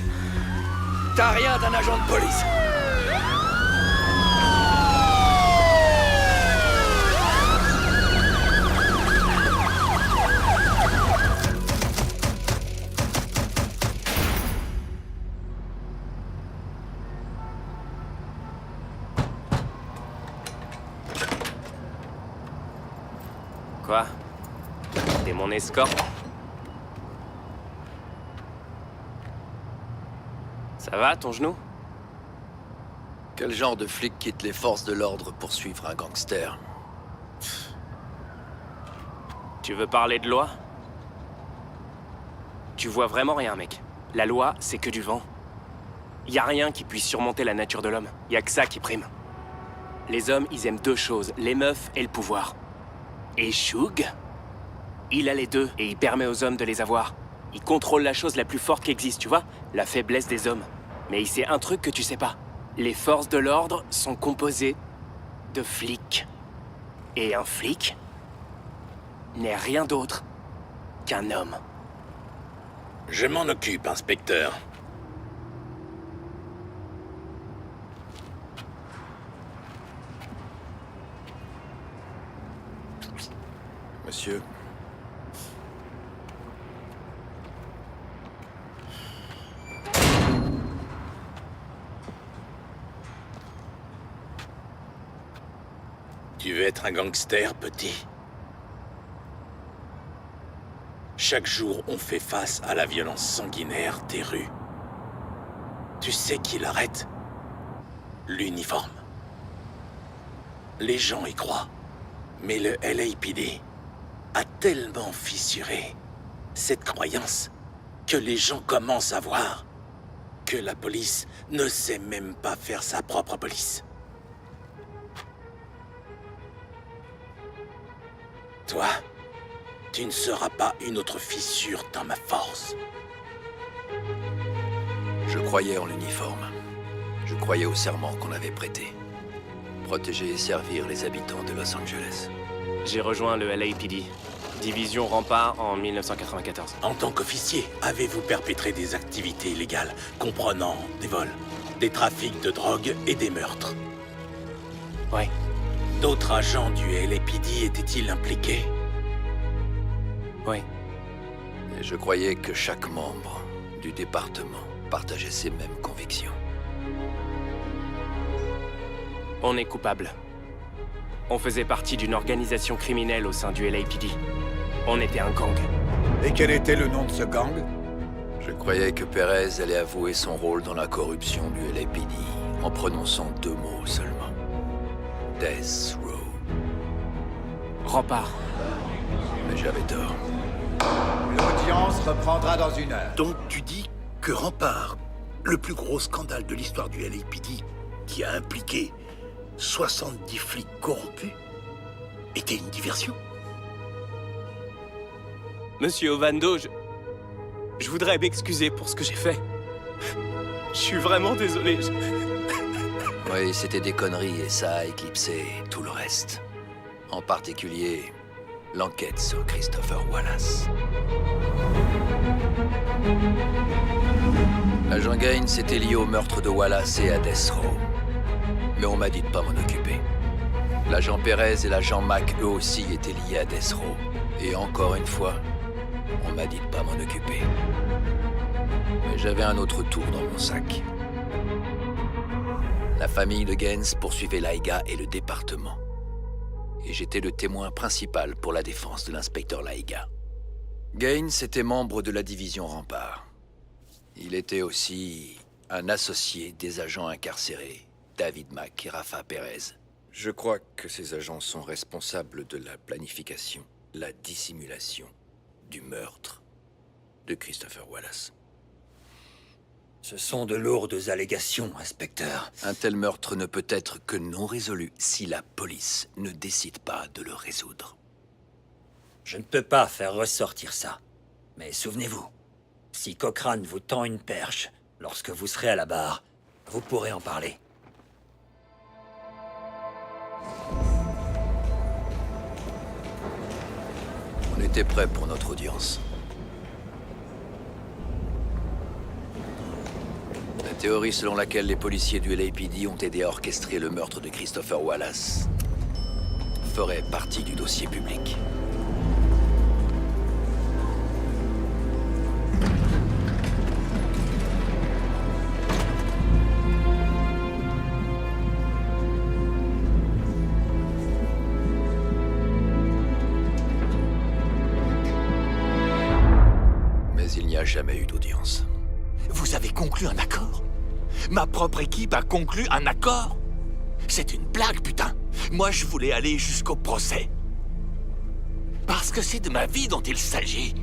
T'as rien d'un agent de police. Quoi? T'es mon escorte? Ça va, ton genou? Quel genre de flic quitte les forces de l'ordre pour suivre un gangster? Tu veux parler de loi? Tu vois vraiment rien, mec. La loi, c'est que du vent. Y a rien qui puisse surmonter la nature de l'homme. Y a que ça qui prime. Les hommes, ils aiment deux choses, les meufs et le pouvoir. Et Shug, il a les deux, et il permet aux hommes de les avoir. Il contrôle la chose la plus forte qui existe, tu vois? La faiblesse des hommes. Mais il sait un truc que tu sais pas. Les forces de l'ordre sont composées de flics. Et un flic n'est rien d'autre qu'un homme. Je m'en occupe, inspecteur. Monsieur. Tu veux être un gangster, petit? Chaque jour, on fait face à la violence sanguinaire des rues. Tu sais qui l'arrête? L'uniforme. Les gens y croient, mais le LAPD a tellement fissuré cette croyance que les gens commencent à voir que la police ne sait même pas faire sa propre police. Toi, tu ne seras pas une autre fissure dans ma force. Je croyais en l'uniforme. Je croyais au serment qu'on avait prêté. Protéger et servir les habitants de Los Angeles. J'ai rejoint le LAPD, division Rempart en 1994. En tant qu'officier, avez-vous perpétré des activités illégales, comprenant des vols, des trafics de drogue et des meurtres? Ouais. D'autres agents du LAPD étaient-ils impliqués? Oui. Et je croyais que chaque membre du département partageait ces mêmes convictions. On est coupable. On faisait partie d'une organisation criminelle au sein du LAPD. On était un gang. Et quel était le nom de ce gang? Je croyais que Perez allait avouer son rôle dans la corruption du LAPD en prononçant 2 mots seulement. Death Row. Rempart. Mais j'avais tort. L'audience reprendra dans 1 heure. Donc tu dis que Rempart, le plus gros scandale de l'histoire du LAPD, qui a impliqué 70 flics corrompus, était une diversion? Monsieur Ovando, je voudrais m'excuser pour ce que j'ai fait. Je suis vraiment désolé. Oui, c'était des conneries et ça a éclipsé tout le reste. En particulier, l'enquête sur Christopher Wallace. L'agent Gaines était lié au meurtre de Wallace et à Death Row. Mais on m'a dit de pas m'en occuper. L'agent Perez et l'agent Mac, eux aussi, étaient liés à Death Row. Et encore une fois, on m'a dit de pas m'en occuper. Mais j'avais un autre tour dans mon sac. La famille de Gaines poursuivait Laiga et le département. Et j'étais le témoin principal pour la défense de l'inspecteur Laiga. Gaines était membre de la division Rempart. Il était aussi un associé des agents incarcérés, David Mack et Rafa Perez. Je crois que ces agents sont responsables de la planification, la dissimulation du meurtre de Christopher Wallace. Ce sont de lourdes allégations, inspecteur. Un tel meurtre ne peut être que non résolu si la police ne décide pas de le résoudre. Je ne peux pas faire ressortir ça. Mais souvenez-vous, si Cochrane vous tend une perche, lorsque vous serez à la barre, vous pourrez en parler. On était prêts pour notre audience. La théorie selon laquelle les policiers du LAPD ont aidé à orchestrer le meurtre de Christopher Wallace ferait partie du dossier public. Mais il n'y a jamais eu d'audience. Vous avez conclu un accord? Ma propre équipe a conclu un accord? C'est une blague, putain. Moi, je voulais aller jusqu'au procès. Parce que c'est de ma vie dont il s'agit.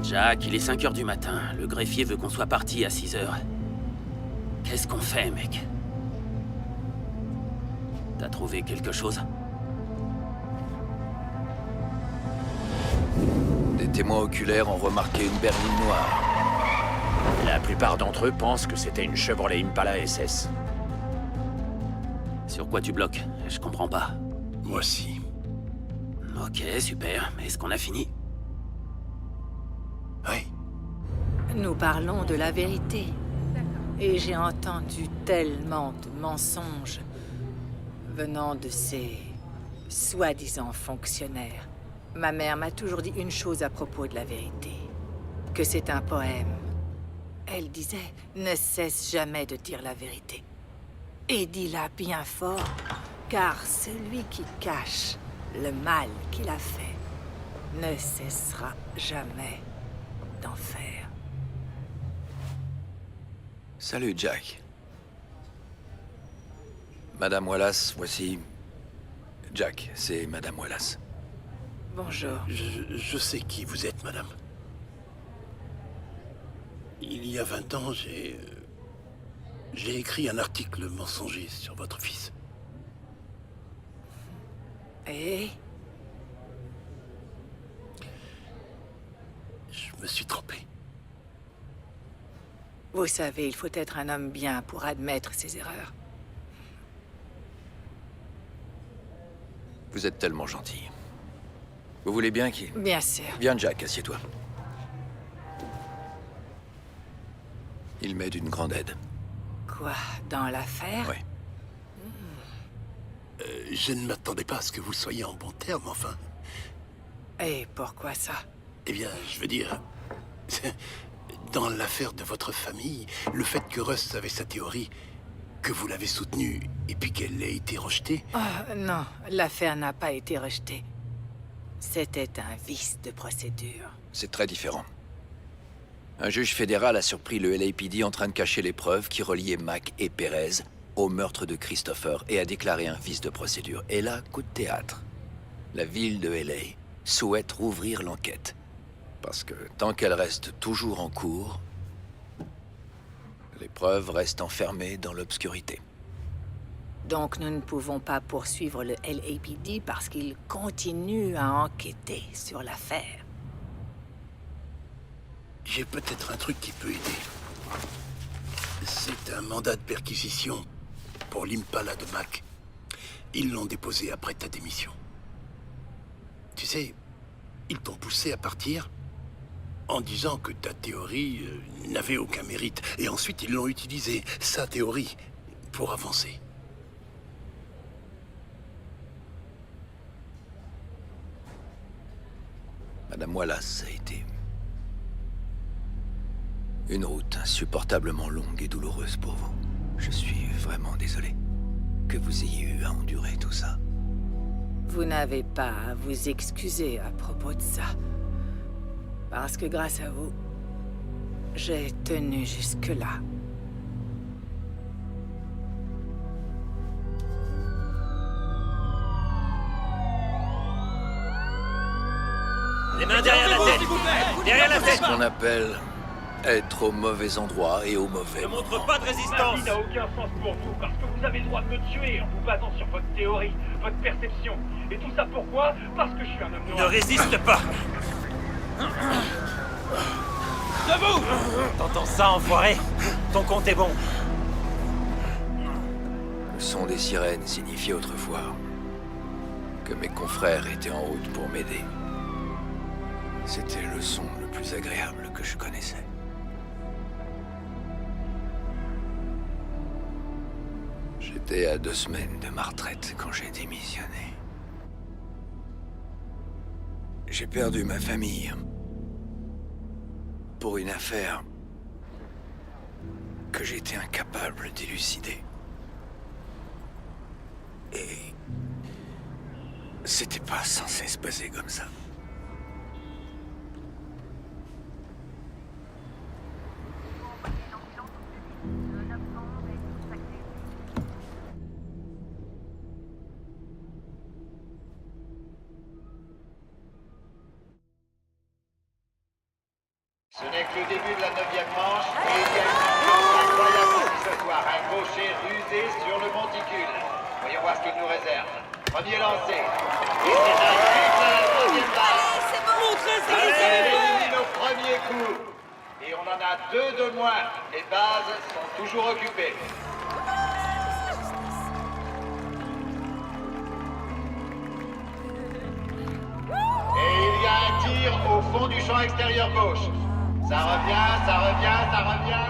Jack, il est 5 heures du matin. Le greffier veut qu'on soit parti à 6 heures. Qu'est-ce qu'on fait, mec? T'as trouvé quelque chose? Des témoins oculaires ont remarqué une berline noire. La plupart d'entre eux pensent que c'était une Chevrolet Impala SS. Sur quoi tu bloques? Je comprends pas. Moi aussi. Ok, super. Est-ce qu'on a fini? Oui. Nous parlons de la vérité. Et j'ai entendu tellement de mensonges venant de ces soi-disant fonctionnaires. Ma mère m'a toujours dit une chose à propos de la vérité. Que c'est un poème. Elle disait, ne cesse jamais de dire la vérité. Et dis-la bien fort, car celui qui cache le mal qu'il a fait ne cessera jamais d'en faire. Salut, Jack. Madame Wallace, voici... Jack, c'est Madame Wallace. Bonjour. Je sais qui vous êtes, madame. Il y a 20 ans, j'ai écrit un article mensonger sur votre fils. Et Je me suis trompé. vous savez, il faut être un homme bien pour admettre ses erreurs. Vous êtes tellement gentil. Vous voulez bien qu'il... Bien sûr. Viens, Jack, assieds-toi. Il m'est d'une grande aide. Quoi, dans l'affaire? Oui. Je ne m'attendais pas à ce que vous soyez en bon terme, enfin. Et pourquoi ça? Eh bien, je veux dire... Dans l'affaire de votre famille, le fait que Russ avait sa théorie, que vous l'avez soutenue, et puis qu'elle ait été rejetée... Oh, non, l'affaire n'a pas été rejetée. C'était un vice de procédure. C'est très différent. Un juge fédéral a surpris le LAPD en train de cacher les preuves qui reliaient Mac et Perez au meurtre de Christopher et a déclaré un vice de procédure. Et là, coup de théâtre. La ville de LA souhaite rouvrir l'enquête. Parce que tant qu'elle reste toujours en cours, les preuves restent enfermées dans l'obscurité. Donc nous ne pouvons pas poursuivre le LAPD parce qu'il continue à enquêter sur l'affaire. J'ai peut-être un truc qui peut aider. C'est un mandat de perquisition pour l'Impala de Mac. Ils l'ont déposé après ta démission. Tu sais, ils t'ont poussé à partir en disant que ta théorie n'avait aucun mérite. Et ensuite, ils l'ont utilisé, sa théorie, pour avancer. Madame Wallace a été une route insupportablement longue et douloureuse pour vous. Je suis vraiment désolé que vous ayez eu à endurer tout ça. Vous n'avez pas à vous excuser à propos de ça. Parce que grâce à vous, j'ai tenu jusque-là. Les mains derrière la tête! Derrière la tête! Ce qu'on appelle être au mauvais endroit et au mauvais moment. Ne montre pas de Ma résistance! vie n'a aucun sens pour vous, parce que vous avez le droit de me tuer en vous basant sur votre théorie, votre perception. Et tout ça pourquoi? Parce que je suis un homme Ne noir. résiste pas! Debout! T'entends ça, enfoiré? Ton compte est bon. Le son des sirènes signifiait autrefois que mes confrères étaient en route pour m'aider. C'était le son le plus agréable que je connaissais. J'étais à 2 semaines de ma retraite quand j'ai démissionné. J'ai perdu ma famille pour une affaire que j'étais incapable d'élucider. Et c'était pas censé se passer comme ça. Ce n'est que le début de la 9e manche et il y a une ambiance incroyable ce soir. Un gaucher rusé sur le monticule. Voyons voir ce qu'il nous réserve. Premier lancé. Et c'est un but à la 3e balle. C'est bon! Montrez ce que vous Il savez faire! élimine au premier coup. Et on en a 2 de moins. Les bases sont toujours occupées. Et il y a un tir au fond du champ extérieur gauche. Ça revient, ça revient, ça revient.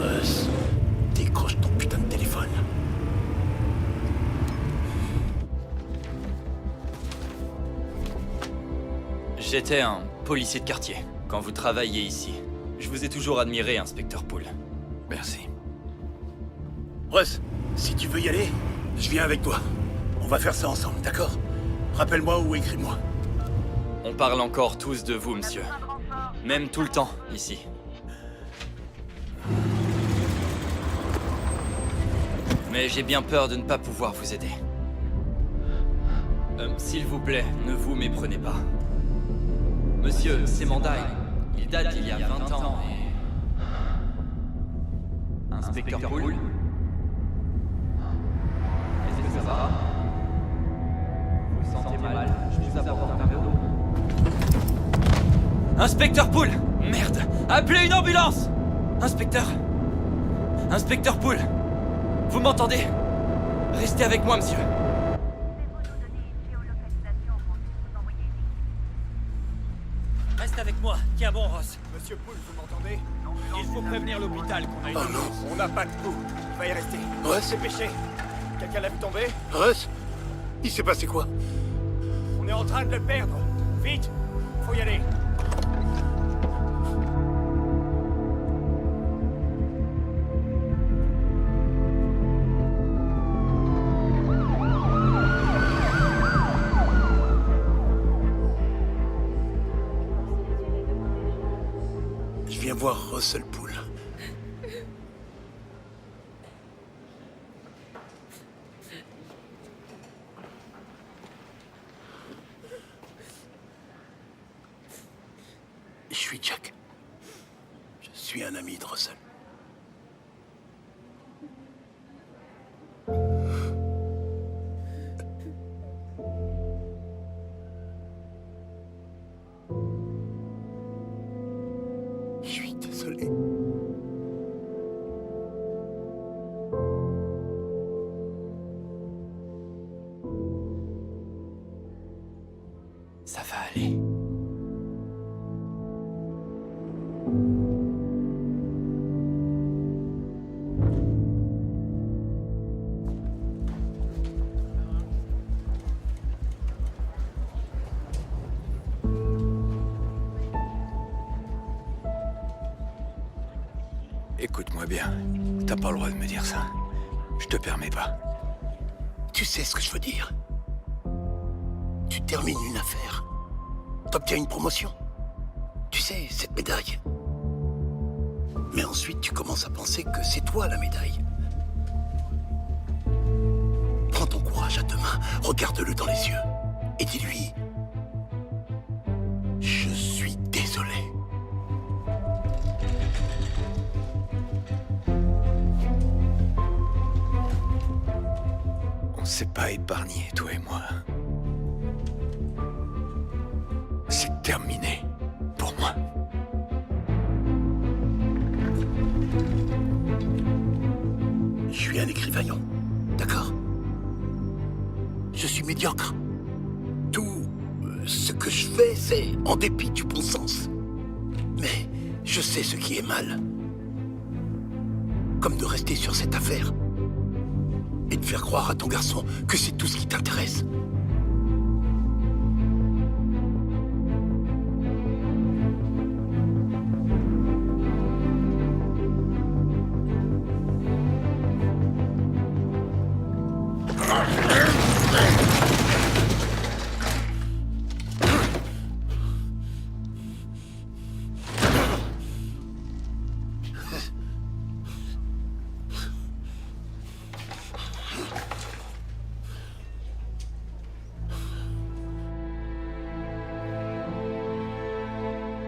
Russ, décroche ton putain de téléphone. J'étais un policier de quartier quand vous travailliez ici. Je vous ai toujours admiré, inspecteur Poole. Merci. Russ, si tu veux y aller, je viens avec toi. On va faire ça ensemble, d'accord? Rappelle-moi ou écris-moi. On parle encore tous de vous, monsieur. Même tout le temps, ici. Mais j'ai bien peur de ne pas pouvoir vous aider. S'il vous plaît, ne vous méprenez pas. Monsieur, ces mandats, ils datent d'il y a 20 ans et... Inspecteur Poole? Est-ce que ça va? Vous vous sentez mal? Je vous apporte un verre d'eau. Inspecteur Poole! Merde! Appelez une ambulance! Inspecteur! Inspecteur Poole! Vous m'entendez? Restez avec moi, monsieur. Reste avec moi. Tiens bon, Ross. Monsieur Poole, vous m'entendez? Il faut prévenir l'hôpital qu'on a une urgence. On n'a pas de coup. Il va y rester. Russ? Dépêchez. Quelqu'un l'a vu tomber? Russ? Il s'est passé quoi? On est en train de le perdre. Vite! Faut y aller. Je viens voir Russell Poole. Je suis Jack. Je suis un ami de Russell. Je suis désolé. Ça va aller. Écoute-moi bien. T'as pas le droit de me dire ça. Je te permets pas. Tu sais ce que je veux dire? Tu termines une affaire. T'obtiens une promotion. Tu sais, cette médaille. Mais ensuite, tu commences à penser que c'est toi la médaille. Prends ton courage à deux mains, regarde-le dans les yeux et dis-lui: je suis désolé. On s'est pas épargné, toi et moi. C'est terminé. Pour moi. Je suis un écrivaillon, d'accord? Je suis médiocre. Tout ce que je fais, c'est en dépit du bon sens. Mais je sais ce qui est mal. Comme de rester sur cette affaire et de faire croire à ton garçon que c'est tout ce qui t'intéresse.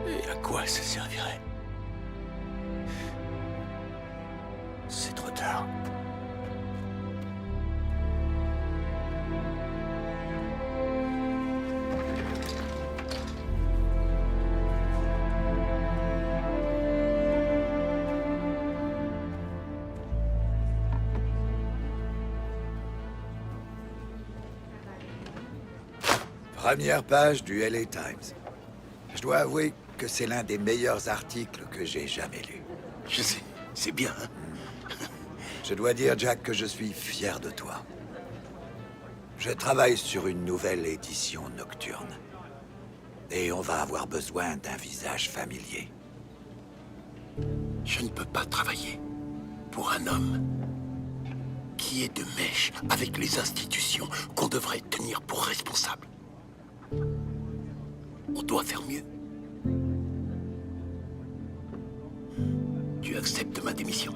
Et à quoi ça servirait? C'est trop tard. Première page du LA Times. Je dois avouer que c'est l'un des meilleurs articles que j'ai jamais lu. Je sais, c'est bien. Hein? Je dois dire, Jack, que je suis fier de toi. Je travaille sur une nouvelle édition nocturne. Et on va avoir besoin d'un visage familier. Je ne peux pas travailler pour un homme qui est de mèche avec les institutions qu'on devrait tenir pour responsables. On doit faire mieux. Tu acceptes ma démission ?